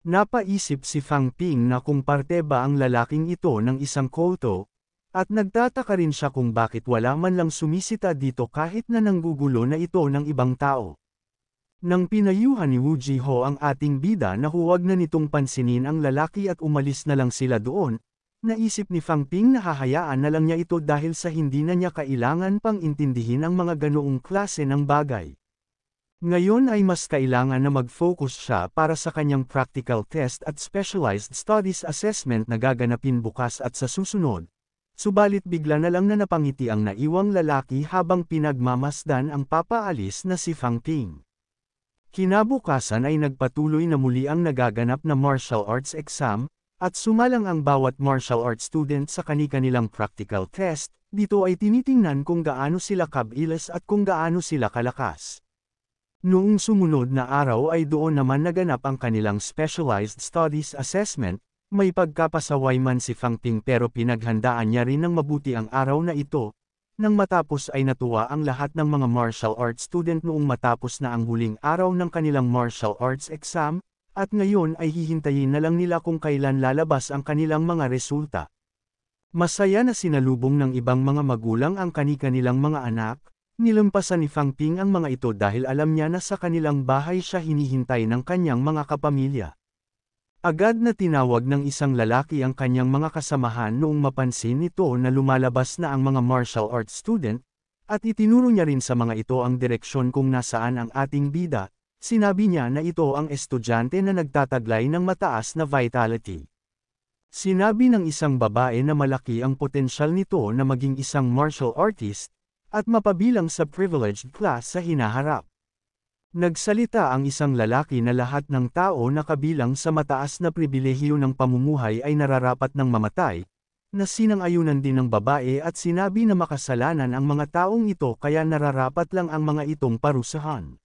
Napaisip si Fang Ping na kung parte ba ang lalaking ito ng isang kulto, at nagtataka rin siya kung bakit wala man lang sumisita dito kahit na nanggugulo na ito ng ibang tao. Nang pinayuhan ni Wu Jiho ang ating bida na huwag na nitong pansinin ang lalaki at umalis na lang sila doon, naisip ni Fang Ping na hahayaan na lang niya ito dahil sa hindi na niya kailangan pang intindihin ang mga ganoong klase ng bagay. Ngayon ay mas kailangan na mag-focus siya para sa kanyang practical test at specialized studies assessment na gaganapin bukas at sa susunod. Subalit bigla na lang na napangiti ang naiwang lalaki habang pinagmamasdan ang papaalis na si Fang Ping. Kinabukasan ay nagpatuloy na muli ang nagaganap na martial arts exam, at sumalang ang bawat martial arts student sa kani-kanilang practical test. Dito ay tinitingnan kung gaano sila kabilis at kung gaano sila kalakas. Noong sumunod na araw ay doon naman naganap ang kanilang specialized studies assessment. May pagkapasaway man si Fang Ping pero pinaghandaan niya rin ng mabuti ang araw na ito. Nang matapos ay natuwa ang lahat ng mga martial arts student noong matapos na ang huling araw ng kanilang martial arts exam. At ngayon ay hihintayin na lang nila kung kailan lalabas ang kanilang mga resulta. Masaya na sinalubong ng ibang mga magulang ang kani-kanilang mga anak, nilampasan ni Fang Ping ang mga ito dahil alam niya na sa kanilang bahay siya hinihintay ng kanyang mga kapamilya. Agad na tinawag ng isang lalaki ang kanyang mga kasamahan noong mapansin nito na lumalabas na ang mga martial arts student, at itinuro niya rin sa mga ito ang direksyon kung nasaan ang ating bida. Sinabi niya na ito ang estudyante na nagtataglay ng mataas na vitality. Sinabi ng isang babae na malaki ang potensyal nito na maging isang martial artist, at mapabilang sa privileged class sa hinaharap. Nagsalita ang isang lalaki na lahat ng tao na kabilang sa mataas na pribilehiyo ng pamumuhay ay nararapat ng mamatay, na sinang-ayunan din ng babae at sinabi na makasalanan ang mga taong ito kaya nararapat lang ang mga itong parusahan.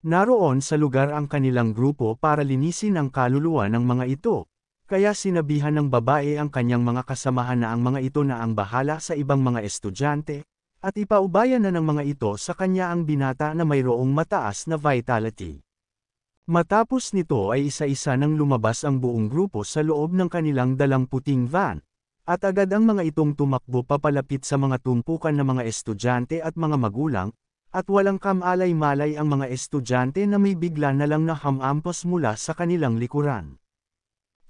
Naroon sa lugar ang kanilang grupo para linisin ang kaluluwa ng mga ito, kaya sinabihan ng babae ang kanyang mga kasamahan na ang mga ito na ang bahala sa ibang mga estudyante, at ipaubayan na ng mga ito sa kanya ang binata na mayroong mataas na vitality. Matapos nito ay isa-isa nang lumabas ang buong grupo sa loob ng kanilang dalang puting van, at agad ang mga itong tumakbo papalapit sa mga tumpukan ng mga estudyante at mga magulang, at walang kamalay-malay ang mga estudyante na may bigla na lang na hamampos mula sa kanilang likuran.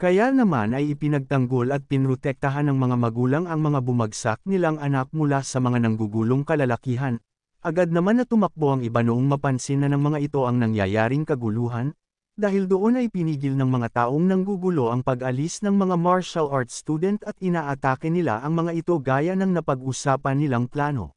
Kaya naman ay ipinagtanggol at pinrotektahan ng mga magulang ang mga bumagsak nilang anak mula sa mga nanggugulong kalalakihan. Agad naman na tumakbo ang iba noong mapansin na ng mga ito ang nangyayaring kaguluhan, dahil doon ay pinigil ng mga taong nanggugulo ang pag-alis ng mga martial arts student at inaatake nila ang mga ito gaya ng napag-usapan nilang plano.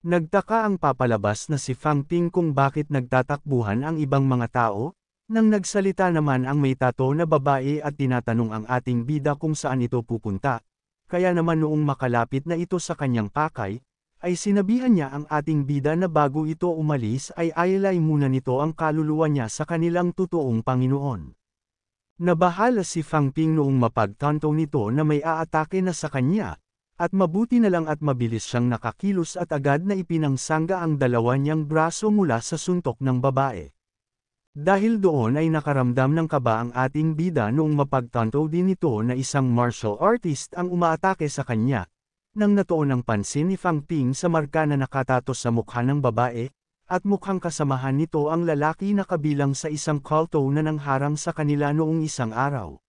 Nagtaka ang papalabas na si Fang Ping kung bakit nagtatakbuhan ang ibang mga tao, Nang nagsalita naman ang may tato na babae at tinatanong ang ating bida kung saan ito pupunta, kaya naman noong makalapit na ito sa kanyang pakay, ay sinabihan niya ang ating bida na bago ito umalis ay ayalay muna nito ang kaluluwa niya sa kanilang totoong Panginoon. Nabahala si Fang Ping noong mapagtanto nito na may aatake na sa kanya, at mabuti na lang at mabilis siyang nakakilos at agad na ipinangsangga ang dalawa niyang braso mula sa suntok ng babae. Dahil doon ay nakaramdam ng kaba ang ating bida noong mapagtanto din nito na isang martial artist ang umaatake sa kanya. Nang natuon ang pansin ni Fang Ping sa marka na nakatato sa mukha ng babae, at mukhang kasamahan nito ang lalaki na kabilang sa isang kulto na nangharang sa kanila noong isang araw.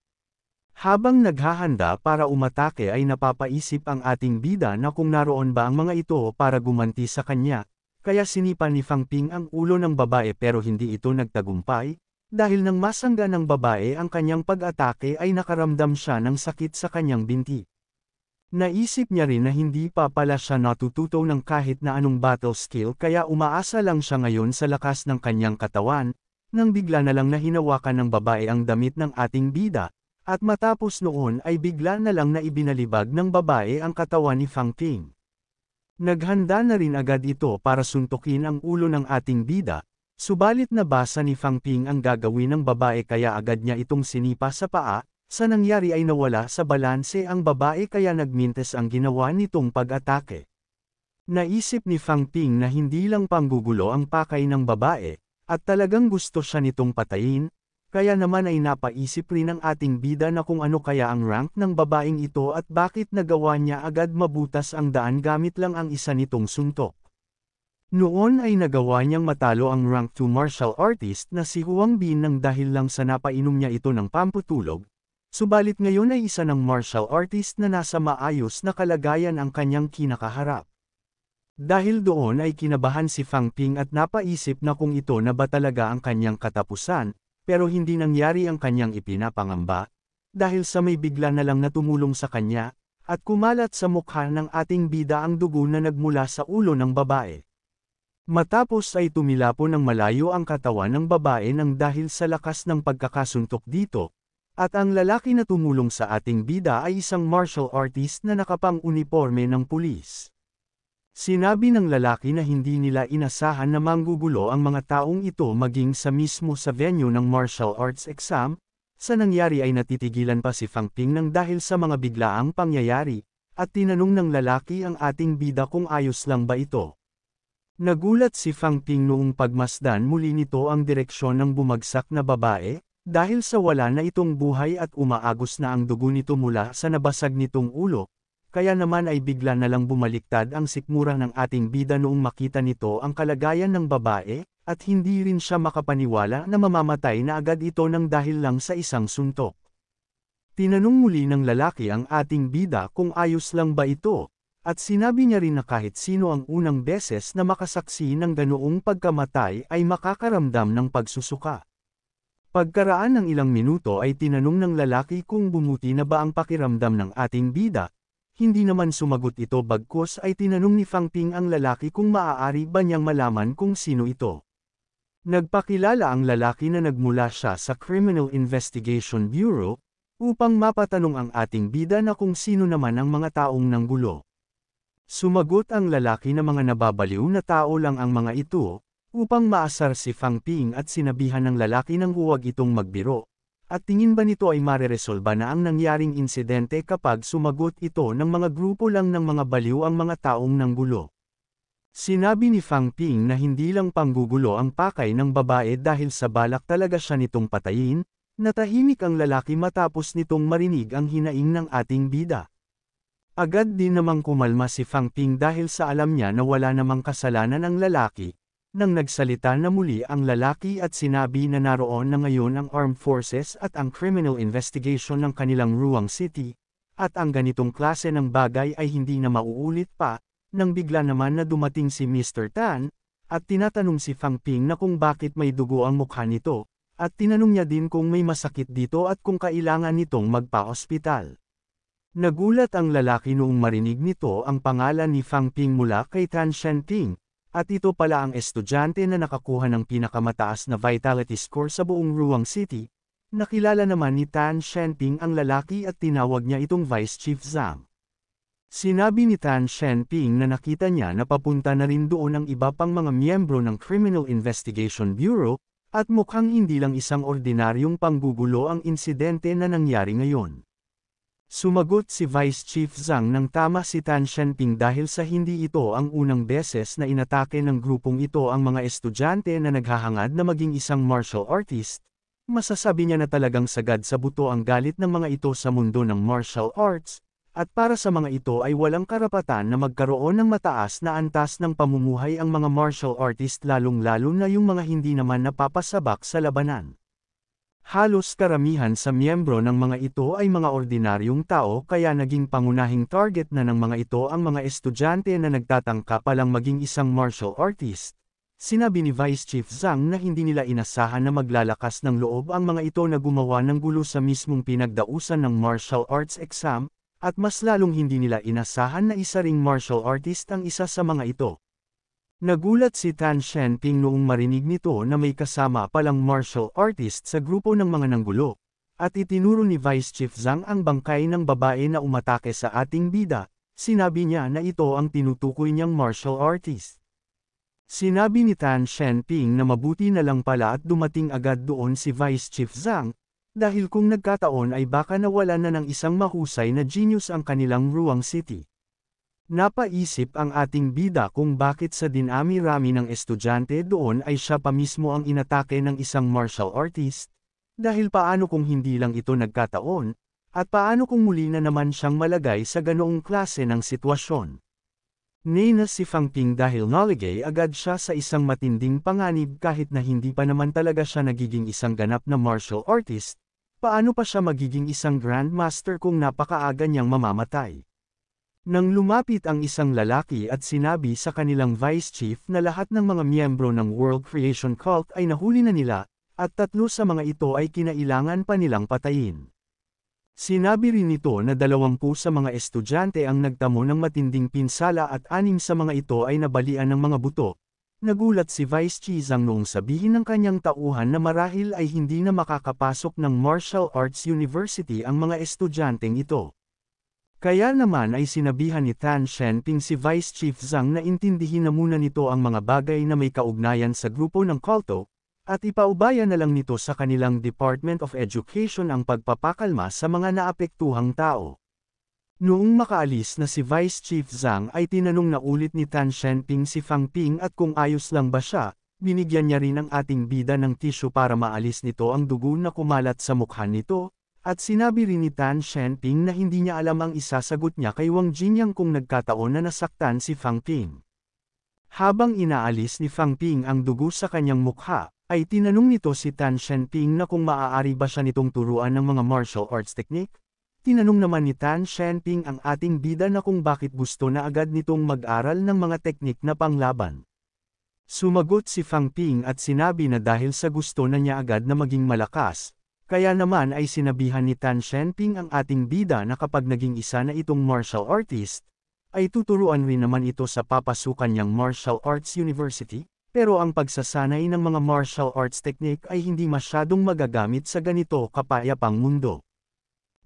Habang naghahanda para umatake ay napapaisip ang ating bida na kung naroon ba ang mga ito para gumanti sa kanya. Kaya sinipa ni Fang Ping ang ulo ng babae pero hindi ito nagtagumpay, dahil nang masangga ng babae ang kanyang pag-atake ay nakaramdam siya ng sakit sa kanyang binti. Naisip niya rin na hindi pa pala siya natututo ng kahit na anong battle skill kaya umaasa lang siya ngayon sa lakas ng kanyang katawan, nang bigla na lang na hinawakan ng babae ang damit ng ating bida, at matapos noon ay bigla na lang na ibinalibag ng babae ang katawan ni Fang Ping. Naghanda na rin agad ito para suntukin ang ulo ng ating bida, subalit nabasa ni Fang Ping ang gagawin ng babae kaya agad niya itong sinipa sa paa, sa nangyari ay nawala sa balanse ang babae kaya nagmintes ang ginawa nitong pag-atake. Naisip ni Fang Ping na hindi lang panggugulo ang pakay ng babae, at talagang gusto siya nitong patayin, kaya naman ay napaisip rin ang ating bida na kung ano kaya ang rank ng babaeng ito at bakit nagawa niya agad mabutas ang daan gamit lang ang isa nitong suntok. Noon ay nagawa niyang matalo ang rank 2 martial artist na si Huang Bin nang dahil lang sa napainom niya ito ng pamputulog, subalit ngayon ay isa ng martial artist na nasa maayos na kalagayan ang kanyang kinakaharap. Dahil doon ay kinabahan si Fang Ping at napaisip na kung ito na ba talaga ang kanyang katapusan, pero hindi nangyari ang kanyang ipinapangamba, dahil sa may bigla na lang na tumulong sa kanya, at kumalat sa mukha ng ating bida ang dugo na nagmula sa ulo ng babae. Matapos ay tumilapo ng malayo ang katawan ng babae nang dahil sa lakas ng pagkakasuntok dito, at ang lalaki na tumulong sa ating bida ay isang martial artist na nakapang-uniforme ng pulis. Sinabi ng lalaki na hindi nila inasahan na manggugulo ang mga taong ito maging sa mismo sa venue ng martial arts exam, sa nangyari ay natitigilan pa si Fang Ping nang dahil sa mga biglaang pangyayari, at tinanong ng lalaki ang ating bida kung ayos lang ba ito. Nagulat si Fang Ping noong pagmasdan muli nito ang direksyon ng bumagsak na babae, dahil sa wala na itong buhay at umaagos na ang dugo nito mula sa nabasag nitong ulo. Kaya naman ay bigla na lang bumaliktad ang sikmura ng ating bida noong makita nito ang kalagayan ng babae, at hindi rin siya makapaniwala na mamamatay na agad ito nang dahil lang sa isang suntok. Tinanong muli ng lalaki ang ating bida kung ayos lang ba ito, at sinabi niya rin na kahit sino ang unang beses na makasaksi ng ganoong pagkamatay ay makakaramdam ng pagsusuka. Pagkaraan ng ilang minuto ay tinanong ng lalaki kung bumuti na ba ang pakiramdam ng ating bida. Hindi naman sumagot ito bagkus ay tinanong ni Fang Ping ang lalaki kung maaari ba niyang malaman kung sino ito. Nagpakilala ang lalaki na nagmula siya sa Criminal Investigation Bureau, upang mapatanong ang ating bida na kung sino naman ang mga taong nanggulo. Sumagot ang lalaki na mga nababaliw na tao lang ang mga ito, upang maasar si Fang Ping at sinabihan ng lalaki nang huwag itong magbiro. At tingin ba nito ay mareresolba na ang nangyaring insidente kapag sumagot ito ng mga grupo lang ng mga baliw ang mga taong nanggulo? Sinabi ni Fang Ping na hindi lang panggugulo ang pakay ng babae dahil sa balak talaga siya nitong patayin, natahimik ang lalaki matapos nitong marinig ang hinaing ng ating bida. Agad din namang kumalma si Fang Ping dahil sa alam niya na wala namang kasalanan ang lalaki. Nang nagsalita na muli ang lalaki at sinabi na naroon na ngayon ang Armed Forces at ang Criminal Investigation ng kanilang Ruang City, at ang ganitong klase ng bagay ay hindi na mauulit pa, nang bigla naman na dumating si Mr. Tan, at tinatanong si Fang Ping na kung bakit may dugo ang mukha nito, at tinanong niya din kung may masakit dito at kung kailangan nitong magpa-ospital. Nagulat ang lalaki noong marinig nito ang pangalan ni Fang Ping mula kay Tan Shenping, At ito pala ang estudyante na nakakuha ng pinakamataas na vitality score sa buong Ruang City. Nakilala naman ni Tan Shenping ang lalaki at tinawag niya itong Vice Chief Zhang. Sinabi ni Tan Shenping na nakita niya na papunta na rin doon ang iba pang mga miyembro ng Criminal Investigation Bureau, at mukhang hindi lang isang ordinaryong panggugulo ang insidente na nangyari ngayon. Sumagot si Vice Chief Zhang nang tama si Tan Shenping dahil sa hindi ito ang unang beses na inatake ng grupong ito ang mga estudyante na naghahangad na maging isang martial artist. Masasabi niya na talagang sagad sa buto ang galit ng mga ito sa mundo ng martial arts, at para sa mga ito ay walang karapatan na magkaroon ng mataas na antas ng pamumuhay ang mga martial artist lalong-lalo na yung mga hindi naman napapasabak sa labanan. Halos karamihan sa miyembro ng mga ito ay mga ordinaryong tao kaya naging pangunahing target na ng mga ito ang mga estudyante na nagtatangka palang maging isang martial artist. Sinabi ni Vice Chief Zhang na hindi nila inasahan na maglalakas ng loob ang mga ito na gumawa ng gulo sa mismong pinagdausan ng martial arts exam, at mas lalong hindi nila inasahan na isa ring martial artist ang isa sa mga ito. Nagulat si Tan Shenping noong marinig nito na may kasama palang martial artist sa grupo ng mga nanggulo, at itinuro ni Vice Chief Zhang ang bangkay ng babae na umatake sa ating bida. Sinabi niya na ito ang tinutukoy niyang martial artist. Sinabi ni Tan Shenping na mabuti na lang pala at dumating agad doon si Vice Chief Zhang, dahil kung nagkataon ay baka nawalan na ng isang mahusay na genius ang kanilang Ruang City. Napaisip ang ating bida kung bakit sa dinami-rami ng estudyante doon ay siya pa mismo ang inatake ng isang martial artist, dahil paano kung hindi lang ito nagkataon, at paano kung muli na naman siyang malagay sa ganoong klase ng sitwasyon. Nina si Fang Ping dahil naligay agad siya sa isang matinding panganib kahit na hindi pa naman talaga siya nagiging isang ganap na martial artist. Paano pa siya magiging isang grandmaster kung napakaaga niyang mamamatay? Nang lumapit ang isang lalaki at sinabi sa kanilang vice chief na lahat ng mga miyembro ng World Creation Cult ay nahuli na nila, at 3 sa mga ito ay kinailangan pa nilang patayin. Sinabi rin nito na 20 sa mga estudyante ang nagtamo ng matinding pinsala at 6 sa mga ito ay nabalian ng mga buto. Nagulat si Vice Chizang noong sabihin ng kanyang tauhan na marahil ay hindi na makakapasok ng Martial Arts University ang mga estudyanteng ito. Kaya naman ay sinabihan ni Tan Shenping si Vice Chief Zhang na intindihin na muna nito ang mga bagay na may kaugnayan sa grupo ng kulto, at ipaubaya na lang nito sa kanilang Department of Education ang pagpapakalma sa mga naapektuhang tao. Noong makaalis na si Vice Chief Zhang ay tinanong na ulit ni Tan Shenping si Fang Ping at kung ayos lang ba siya, binigyan niya rin ang ating bida ng tissue para maalis nito ang dugo na kumalat sa mukha nito, at sinabi rin ni Tan Shenping na hindi niya alam ang isasagot niya kay Wang Jinyang kung nagkataon na nasaktan si Fang Ping. Habang inaalis ni Fang Ping ang dugo sa kanyang mukha, ay tinanong nito si Tan Shenping na kung maaari ba siya nitong turuan ng mga martial arts technique. Tinanong naman ni Tan Shenping ang ating bida na kung bakit gusto na agad nitong mag-aral ng mga teknik na panglaban. Sumagot si Fang Ping at sinabi na dahil sa gusto na niya agad na maging malakas, kaya naman ay sinabihan ni Tan Shenping ang ating bida na kapag naging isa na itong martial artist, ay tuturuan rin naman ito sa papasukan niyang Martial Arts University, pero ang pagsasanay ng mga martial arts technique ay hindi masyadong magagamit sa ganito kapayapang mundo.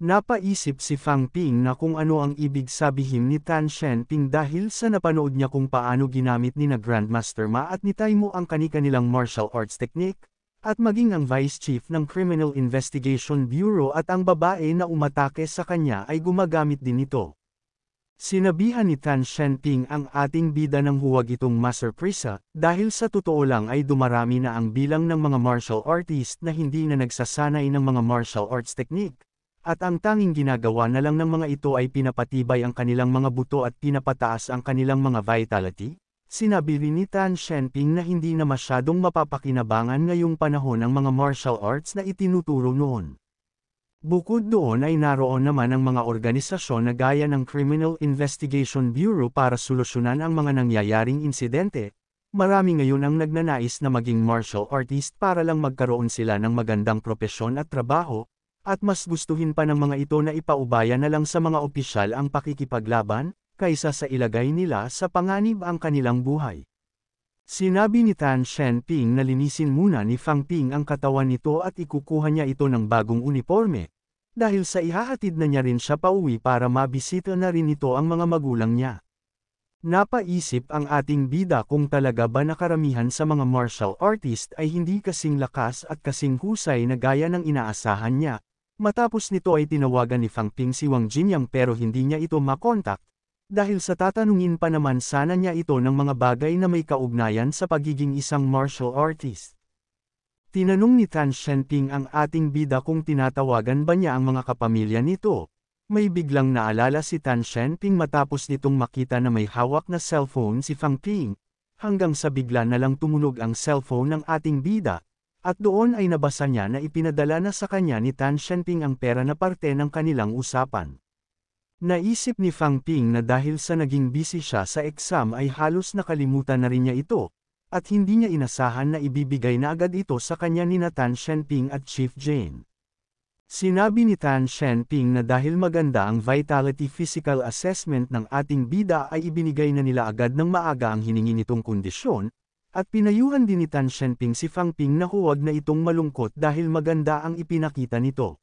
Napaisip si Fang Ping na kung ano ang ibig sabihin ni Tan Shenping dahil sa napanood niya kung paano ginamit ni na Grandmaster Ma at ni Tai Mo ang kani-kanilang martial arts technique, at maging ang Vice Chief ng Criminal Investigation Bureau at ang babae na umatake sa kanya ay gumagamit din ito. Sinabihan ni Tan Shenping ang ating bida ng huwag itong masurpresa, dahil sa totoo lang ay dumarami na ang bilang ng mga martial artist na hindi na nagsasanay ng mga martial arts technique. At ang tanging ginagawa na lang ng mga ito ay pinapatibay ang kanilang mga buto at pinapataas ang kanilang mga vitality. Sinabi rin ni Tan Shenping na hindi na masyadong mapapakinabangan ngayong panahon ang mga martial arts na itinuturo noon. Bukod doon ay naroon naman ang mga organisasyon na gaya ng Criminal Investigation Bureau para solusyonan ang mga nangyayaring insidente. Marami ngayon ang nagnanais na maging martial artist para lang magkaroon sila ng magandang propesyon at trabaho. At mas gustuhin pa ng mga ito na ipaubaya na lang sa mga opisyal ang pakikipaglaban, kaysa sa ilagay nila sa panganib ang kanilang buhay. Sinabi ni Tan Shenping na linisin muna ni Fang Ping ang katawan nito at ikukuha niya ito ng bagong uniforme, dahil sa ihahatid na niya rin siya pauwi para mabisita na rin ito ang mga magulang niya. Napaisip ang ating bida kung talaga ba na karamihan sa mga martial artist ay hindi kasing lakas at kasing husay na gaya ng inaasahan niya. Matapos nito ay tinawagan ni Fang Ping si Wang Jinyang pero hindi niya ito makontak, dahil sa tatanungin pa naman sana niya ito ng mga bagay na may kaugnayan sa pagiging isang martial artist. Tinanong ni Tan Shenping ang ating bida kung tinatawagan ba niya ang mga kapamilya nito. May biglang naalala si Tan Shenping matapos nitong makita na may hawak na cellphone si Fang Ping, hanggang sa bigla na lang tumunog ang cellphone ng ating bida, at doon ay nabasa niya na ipinadala na sa kanya ni Tan Shenping ang pera na parte ng kanilang usapan. Naisip ni Fang Ping na dahil sa naging busy siya sa exam ay halos nakalimutan na rin niya ito, at hindi niya inasahan na ibibigay na agad ito sa kanya ni Tan Shenping at Chief Jane. Sinabi ni Tan Shenping na dahil maganda ang vitality physical assessment ng ating bida ay ibinigay na nila agad ng maaga ang hiningi nitong kondisyon, at pinayuhan din ni Tan Shenping si Fang Ping na huwag na itong malungkot dahil maganda ang ipinakita nito.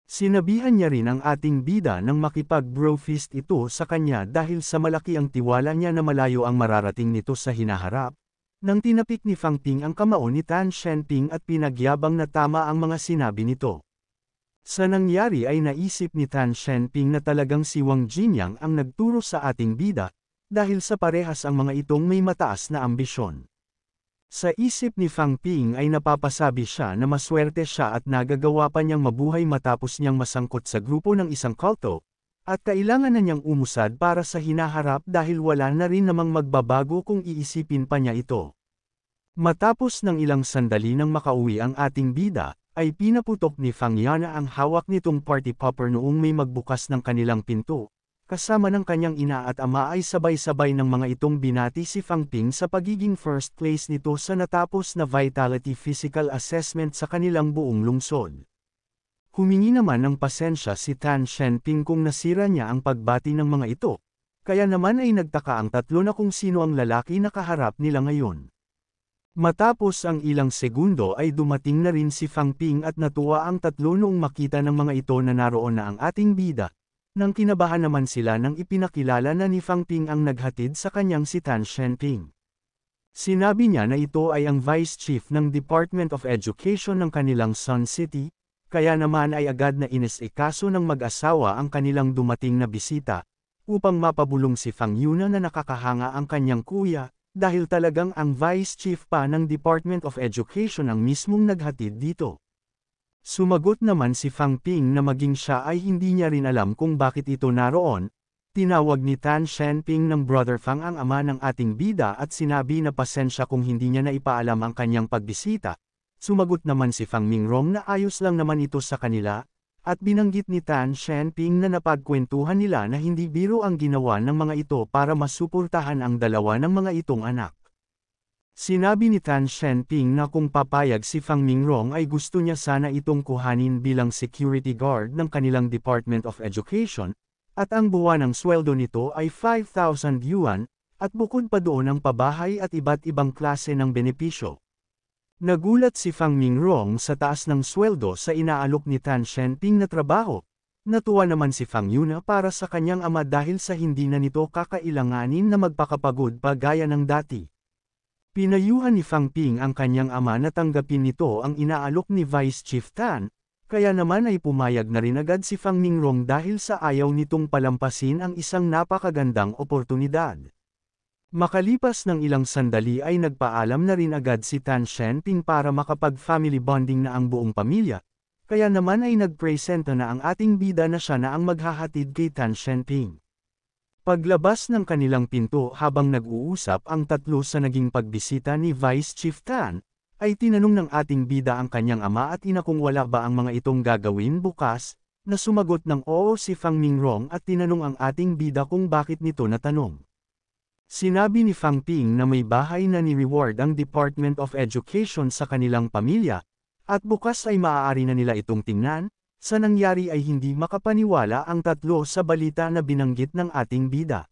Sinabihan niya rin ang ating bida nang makipag-bro fist ito sa kanya dahil sa malaki ang tiwala niya na malayo ang mararating nito sa hinaharap, nang tinapik ni Fang Ping ang kamao ni Tan Shenping at pinagyabang na tama ang mga sinabi nito. Sa nangyari ay naisip ni Tan Shenping na talagang si Wang Jinyang ang nagturo sa ating bida, dahil sa parehas ang mga itong may mataas na ambisyon. Sa isip ni Fang Ping ay napapasabi siya na maswerte siya at nagagawa pa niyang mabuhay matapos niyang masangkot sa grupo ng isang kulto, at kailangan na niyang umusad para sa hinaharap dahil wala na rin namang magbabago kung iisipin pa niya ito. Matapos ng ilang sandali nang makauwi ang ating bida, ay pinaputok ni Fang Yana ang hawak nitong party popper noong may magbukas ng kanilang pinto, kasama ng kanyang ina at ama ay sabay-sabay ng mga itong binati si Fang Ping sa pagiging first place nito sa natapos na vitality physical assessment sa kanilang buong lungsod. Humingi naman ng pasensya si Tan Shenping kung nasira niya ang pagbati ng mga ito, kaya naman ay nagtaka ang tatlo na kung sino ang lalaki na kaharap nila ngayon. Matapos ang ilang segundo ay dumating na rin si Fang Ping at natuwa ang tatlo noong makita ng mga ito na naroon na ang ating bida. Nang kinabahan naman sila nang ipinakilala na ni Fang Ping ang naghatid sa kanyang si Tan Shenping. Sinabi niya na ito ay ang Vice Chief ng Department of Education ng kanilang Sun City, kaya naman ay agad na inisikaso ng mag-asawa ang kanilang dumating na bisita, upang mapabulong si Fang Yuna na nakakahanga ang kanyang kuya, dahil talagang ang Vice Chief pa ng Department of Education ang mismong naghatid dito. Sumagot naman si Fang Ping na maging siya ay hindi niya rin alam kung bakit ito naroon. Tinawag ni Tan Shenping ng Brother Fang ang ama ng ating bida at sinabi na pasensya kung hindi niya na ipaalam ang kanyang pagbisita. Sumagot naman si Fang Mingrong na ayos lang naman ito sa kanila, at binanggit ni Tan Shenping na napagkwentuhan nila na hindi biro ang ginawa ng mga ito para masuportahan ang dalawa ng mga itong anak. Sinabi ni Tan Shenping na kung papayag si Fang Mingrong ay gusto niya sana itong kuhanin bilang security guard ng kanilang Department of Education, at ang buwanang sweldo nito ay 5,000 yuan, at bukod pa doon ang pabahay at iba't ibang klase ng benepisyo. Nagulat si Fang Mingrong sa taas ng sweldo sa inaalok ni Tan Shenping na trabaho. Natuwa naman si Fang Yuna para sa kanyang ama dahil sa hindi na nito kakailanganin na magpakapagod pa gaya ng dati. Pinayuhan ni Fang Ping ang kanyang ama na tanggapin nito ang inaalok ni Vice Chief Tan, kaya naman ay pumayag na rin agad si Fang Mingrong dahil sa ayaw nitong palampasin ang isang napakagandang oportunidad. Makalipas ng ilang sandali ay nagpaalam na rin agad si Tan Shenping para makapag-family bonding na ang buong pamilya, kaya naman ay nagpresenta na ang ating bida na siya na ang maghahatid kay Tan Shenping. Paglabas ng kanilang pinto habang nag-uusap ang tatlo sa naging pagbisita ni Vice Chief Tan, ay tinanong ng ating bida ang kanyang ama at ina kung wala ba ang mga itong gagawin bukas, na sumagot ng oo si Fang Mingrong at tinanong ang ating bida kung bakit nito natanong. Sinabi ni Fang Ping na may bahay na ni-reward ang Department of Education sa kanilang pamilya, at bukas ay maaari na nila itong tingnan. Sa nangyari ay hindi makapaniwala ang tatlo sa balita na binanggit ng ating bida.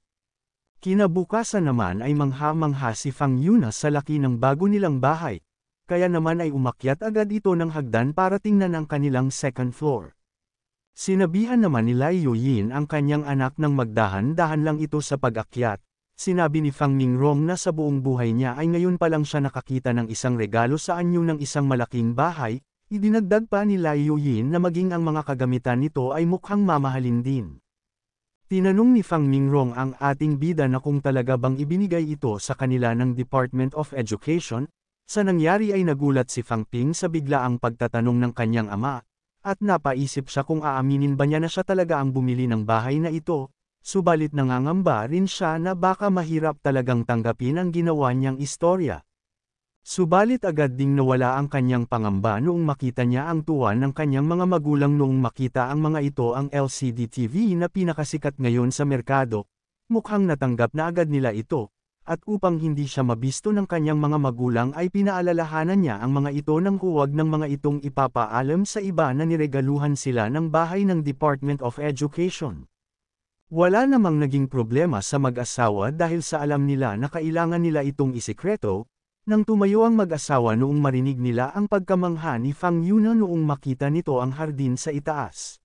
Kinabukasan naman ay mangha-mangha si Fang Yuna sa laki ng bago nilang bahay, kaya naman ay umakyat agad ito ng hagdan para tingnan ang kanilang second floor. Sinabihan naman ni Lai Yuyin ang kanyang anak ng magdahan-dahan lang ito sa pag-akyat. Sinabi ni Fang Mingrong na sa buong buhay niya ay ngayon pa lang siya nakakita ng isang regalo sa anyo ng isang malaking bahay. Idinagdag pa ni Lai Yuyin na maging ang mga kagamitan nito ay mukhang mamahalin din. Tinanong ni Fang Mingrong ang ating bida na kung talaga bang ibinigay ito sa kanila ng Department of Education. Sa nangyari ay nagulat si Fang Ping sa biglaang pagtatanong ng kanyang ama, at napaisip siya kung aaminin ba niya na siya talaga ang bumili ng bahay na ito, subalit nangangamba rin siya na baka mahirap talagang tanggapin ang ginawa niyang istorya. Subalit agad ding nawala ang kanyang pangamba noong makita niya ang tuwa ng kanyang mga magulang noong makita ang mga ito ang LCD TV na pinakasikat ngayon sa merkado. Mukhang natanggap na agad nila ito, at upang hindi siya mabisto ng kanyang mga magulang ay pinaalalahanan niya ang mga ito ng huwag ng mga itong ipapaalam sa iba na niregaluhan sila ng bahay ng Department of Education. Wala namang naging problema sa mag-asawa dahil sa alam nila na kailangan nila itong isikreto. Nang tumayo ang mag-asawa noong marinig nila ang pagkamangha ni Fang Yuna noong makita nito ang hardin sa itaas.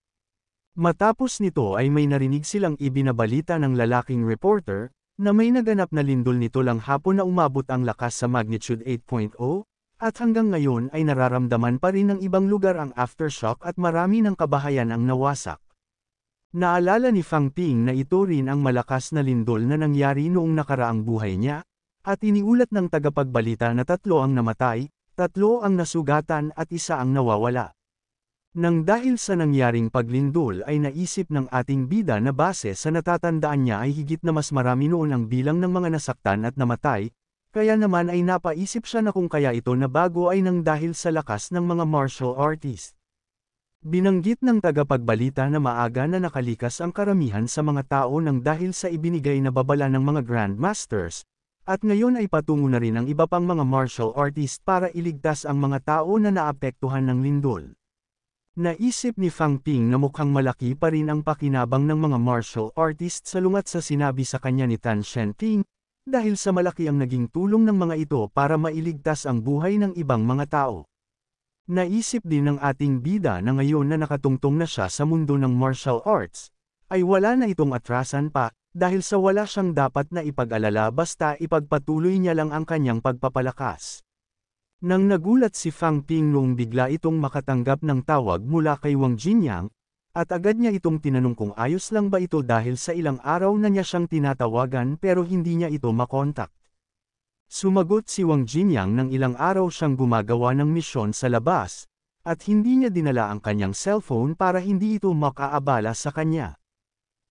Matapos nito ay may narinig silang ibinabalita ng lalaking reporter, na may naganap na lindol nito lang hapon na umabot ang lakas sa magnitude 8.0, at hanggang ngayon ay nararamdaman pa rin ng ibang lugar ang aftershock at marami ng kabahayan ang nawasak. Naalala ni Fang Ping na ito rin ang malakas na lindol na nangyari noong nakaraang buhay niya, at iniulat ng tagapagbalita na 3 ang namatay, 3 ang nasugatan at 1 ang nawawala. Nang dahil sa nangyaring paglindol ay naisip ng ating bida na base sa natatandaan niya ay higit na mas marami noon ang bilang ng mga nasaktan at namatay, kaya naman ay napaisip siya na kung kaya ito na bago ay nang dahil sa lakas ng mga martial artist. Binanggit ng tagapagbalita na maaga na nakalikas ang karamihan sa mga tao nang dahil sa ibinigay na babala ng mga grandmasters, at ngayon ay patungo na rin ang iba pang mga martial artist para iligtas ang mga tao na naapektuhan ng lindol. Naisip ni Fang Ping na mukhang malaki pa rin ang pakinabang ng mga martial artist salungat sa sinabi sa kanya ni Tan Shenping, dahil sa malaki ang naging tulong ng mga ito para mailigtas ang buhay ng ibang mga tao. Naisip din ng ating bida na ngayon na nakatungtong na siya sa mundo ng martial arts, ay wala na itong atrasan pa, dahil sa wala siyang dapat na ipag-alala basta ipagpatuloy niya lang ang kanyang pagpapalakas. Nang nagulat si Fang Ping noong bigla itong makatanggap ng tawag mula kay Wang Jinyang, at agad niya itong tinanong kung ayos lang ba ito dahil sa ilang araw na niya siyang tinatawagan pero hindi niya ito makontak. Sumagot si Wang Jinyang nang ilang araw siyang gumagawa ng misyon sa labas, at hindi niya dinala ang kanyang cellphone para hindi ito makaabala sa kanya.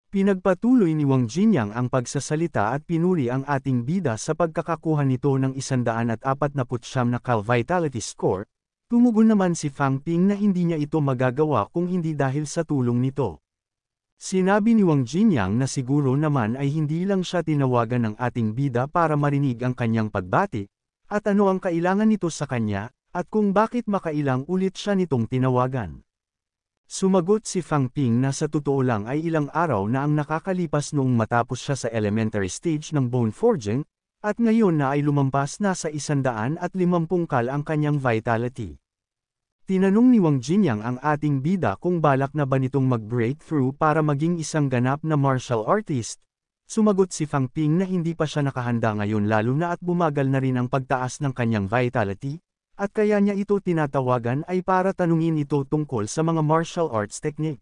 Pinagpatuloy ni Wang Jinyang ang pagsasalita at pinuri ang ating bida sa pagkakakuha nito ng 149 na Cal Vitality Score. Tumugon naman si Fang Ping na hindi niya ito magagawa kung hindi dahil sa tulong nito. Sinabi ni Wang Jinyang na siguro naman ay hindi lang siya tinawagan ng ating bida para marinig ang kanyang pagbati, at ano ang kailangan nito sa kanya, at kung bakit makailang ulit siya nitong tinawagan. Sumagot si Fang Ping na sa totoo lang ay ilang araw na ang nakakalipas noong matapos siya sa elementary stage ng bone forging, at ngayon na ay lumampas na sa 150 kal ang kanyang vitality. Tinanong ni Wang Jinyang ang ating bida kung balak na ba nitong mag-breakthrough para maging isang ganap na martial artist. Sumagot si Fang Ping na hindi pa siya nakahanda ngayon lalo na at bumagal na rin ang pagtaas ng kanyang vitality, at kaya niya ito tinatawagan ay para tanungin ito tungkol sa mga martial arts technique.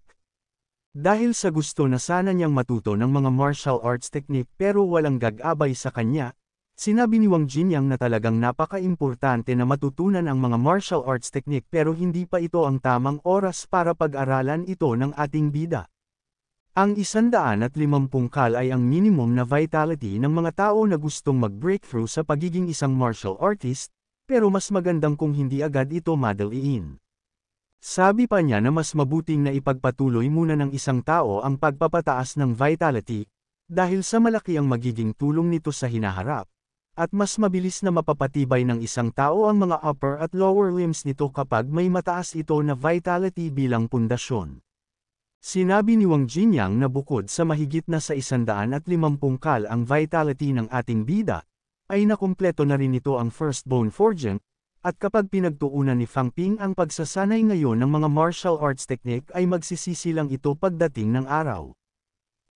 Dahil sa gusto na sana niyang matuto ng mga martial arts technique pero walang gag-abay sa kanya, sinabi ni Wang Jinyang na talagang napaka-importante na matutunan ang mga martial arts technique pero hindi pa ito ang tamang oras para pag-aralan ito ng ating bida. Ang 150 kal ay ang minimum na vitality ng mga tao na gustong mag-breakthrough sa pagiging isang martial artist, pero mas magandang kung hindi agad ito madaliin. Sabi pa niya na mas mabuting na ipagpatuloy muna ng isang tao ang pagpapataas ng vitality, dahil sa malaki ang magiging tulong nito sa hinaharap, at mas mabilis na mapapatibay ng isang tao ang mga upper at lower limbs nito kapag may mataas ito na vitality bilang pundasyon. Sinabi ni Wang Jinyang na bukod sa mahigit na sa 150 kal ang vitality ng ating bida, ay nakumpleto na rin ito ang first bone forging, at kapag pinagtuunan ni Fang Ping ang pagsasanay ngayon ng mga martial arts technique ay magsisisi lang ito pagdating ng araw.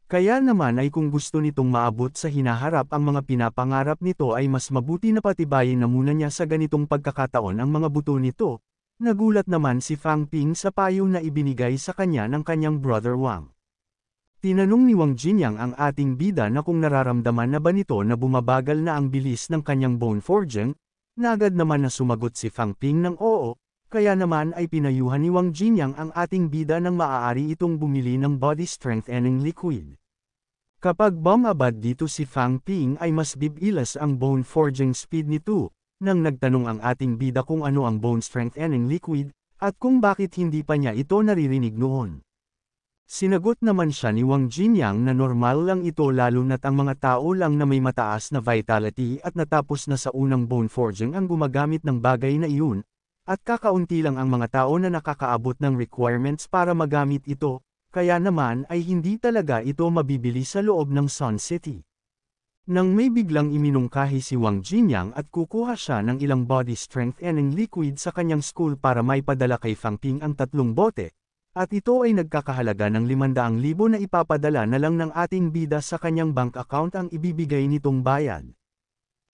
Kaya naman ay kung gusto nitong maabot sa hinaharap ang mga pinapangarap nito ay mas mabuti na patibayin na muna niya sa ganitong pagkakataon ang mga buto nito. Nagulat naman si Fang Ping sa payo na ibinigay sa kanya ng kanyang brother Wang. Tinanong ni Wang Jinyang ang ating bida na kung nararamdaman na ba nito na bumabagal na ang bilis ng kanyang bone forging, na agad naman na sumagot si Fang Ping ng oo, kaya naman ay pinayuhan ni Wang Jinyang ang ating bida nang maaari itong bumili ng body strengthening liquid. Kapag bumabad dito si Fang Ping ay mas bibilas ang bone forging speed nito. Nang nagtanong ang ating bida kung ano ang bone strengthening liquid, at kung bakit hindi pa niya ito naririnig noon. Sinagot naman siya ni Wang Jinyang na normal lang ito lalo na't ang mga tao lang na may mataas na vitality at natapos na sa unang bone forging ang gumagamit ng bagay na iyon, at kakaunti lang ang mga tao na nakakaabot ng requirements para magamit ito, kaya naman ay hindi talaga ito mabibili sa loob ng Sun City. Nang may biglang iminungkahi si Wang Jinyang at kukuha siya ng ilang body strengthening liquid sa kanyang school para may padala kay Fang Ping ang 3 bote, at ito ay nagkakahalaga ng 500,000 na ipapadala na lang ng ating bida sa kanyang bank account ang ibibigay nitong bayad.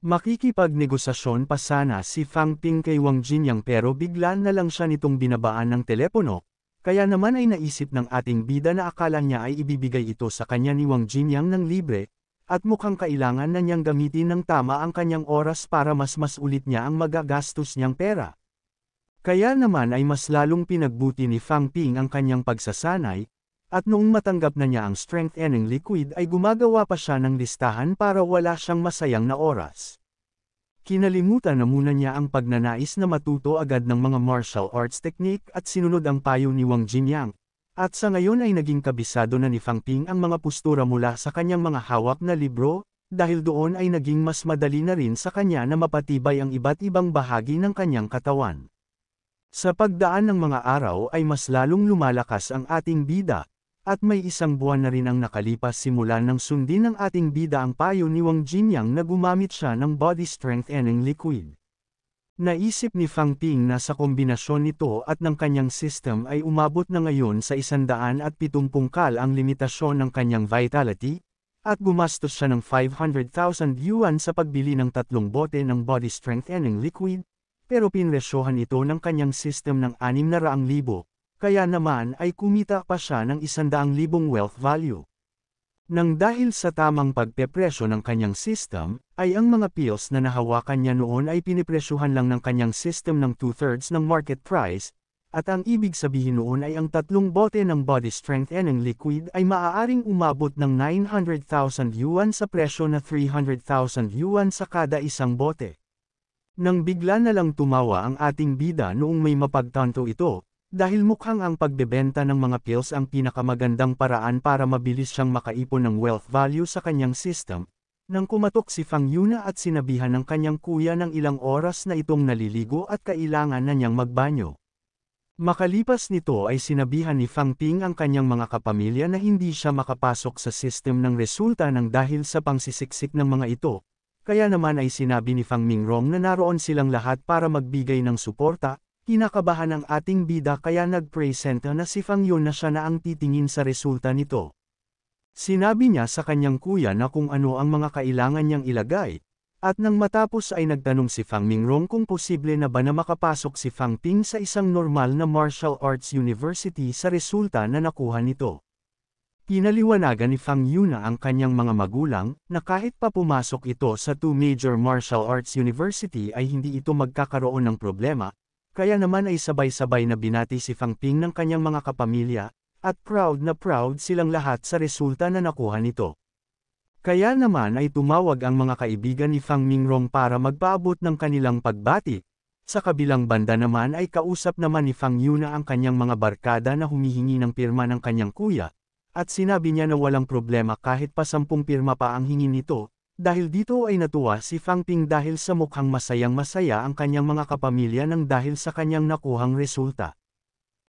Makikipagnegosasyon pa sana si Fang Ping kay Wang Jinyang pero bigla na lang siya nitong binabaan ng telepono, kaya naman ay naisip ng ating bida na akala niya ay ibibigay ito sa kanya ni Wang Jinyang ng libre, at mukhang kailangan na niyang gamitin ng tama ang kanyang oras para mas ulit niya ang magagastos niyang pera. Kaya naman ay mas lalong pinagbuti ni Fang Ping ang kanyang pagsasanay, at noong matanggap na niya ang strengthening liquid ay gumagawa pa siya ng listahan para wala siyang masayang na oras. Kinalimutan na muna niya ang pagnanais na matuto agad ng mga martial arts technique at sinunod ang payo ni Wang Jinyang. At sa ngayon ay naging kabisado na ni Fang Ping ang mga postura mula sa kanyang mga hawak na libro, dahil doon ay naging mas madali na rin sa kanya na mapatibay ang iba't ibang bahagi ng kanyang katawan. Sa pagdaan ng mga araw ay mas lalong lumalakas ang ating bida, at may 1 buwan na rin ang nakalipas simula nang sundin ng ating bida ang payo ni Wang Jinyang na gumamit siya ng body strengthening liquid. Naisip ni Fang Ping na sa kombinasyon nito at ng kanyang system ay umabot na ngayon sa 170 kal ang limitasyon ng kanyang vitality, at gumastos siya ng 500,000 yuan sa pagbili ng 3 bote ng body strengthening liquid, pero pinresyohan ito ng kanyang system ng 600,000, kaya naman ay kumita pa siya ng 100,000 wealth value. Nang dahil sa tamang pagpepresyo ng kanyang system, ay ang mga pills na nahawakan niya noon ay pinipresyuhan lang ng kanyang system ng 2/3 ng market price, at ang ibig sabihin noon ay ang 3 bote ng body strengthening liquid ay maaaring umabot ng 900,000 yuan sa presyo na 300,000 yuan sa kada isang bote. Nang bigla na lang tumawa ang ating bida noong may mapagtanto ito, dahil mukhang ang pagbebenta ng mga pills ang pinakamagandang paraan para mabilis siyang makaipon ng wealth value sa kanyang system, nang kumatok si Fang Yuna at sinabihan ng kanyang kuya ng ilang oras na itong naliligo at kailangan na niyang magbanyo. Makalipas nito ay sinabihan ni Fang Ping ang kanyang mga kapamilya na hindi siya makapasok sa system ng resulta ng dahil sa pangsisiksik ng mga ito, kaya naman ay sinabi ni Fang Mingrong na naroon silang lahat para magbigay ng suporta. Kinakabahan ang ating bida kaya nag-presenta na si Fang Yun na siya na ang titingin sa resulta nito. Sinabi niya sa kanyang kuya na kung ano ang mga kailangan niyang ilagay, at nang matapos ay nagtanong si Fang Mingrong kung posible na ba na makapasok si Fang Ping sa isang normal na martial arts university sa resulta na nakuha nito. Pinaliwanagan ni Fang Yun ang kanyang mga magulang na kahit pa pumasok ito sa 2 major martial arts university ay hindi ito magkakaroon ng problema. Kaya naman ay sabay-sabay na binati si Fang Ping ng kanyang mga kapamilya, at proud na proud silang lahat sa resulta na nakuha nito. Kaya naman ay tumawag ang mga kaibigan ni Fang Mingrong para magpaabot ng kanilang pagbati. Sa kabilang banda naman ay kausap naman ni Fang Yuna ang kanyang mga barkada na humihingi ng pirma ng kanyang kuya, at sinabi niya na walang problema kahit pa 10 pirma pa ang hingin nito. Dahil dito ay natuwa si Fang Ping dahil sa mukhang masayang-masaya ang kanyang mga kapamilya nang dahil sa kanyang nakuhang resulta.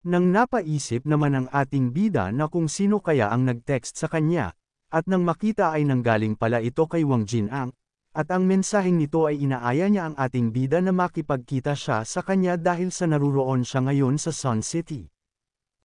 Nang napaisip naman ang ating bida na kung sino kaya ang nag-text sa kanya, at nang makita ay nanggaling pala ito kay Wang Jinang, at ang mensaheng nito ay inaaya niya ang ating bida na makipagkita siya sa kanya dahil sa naruroon siya ngayon sa Sun City.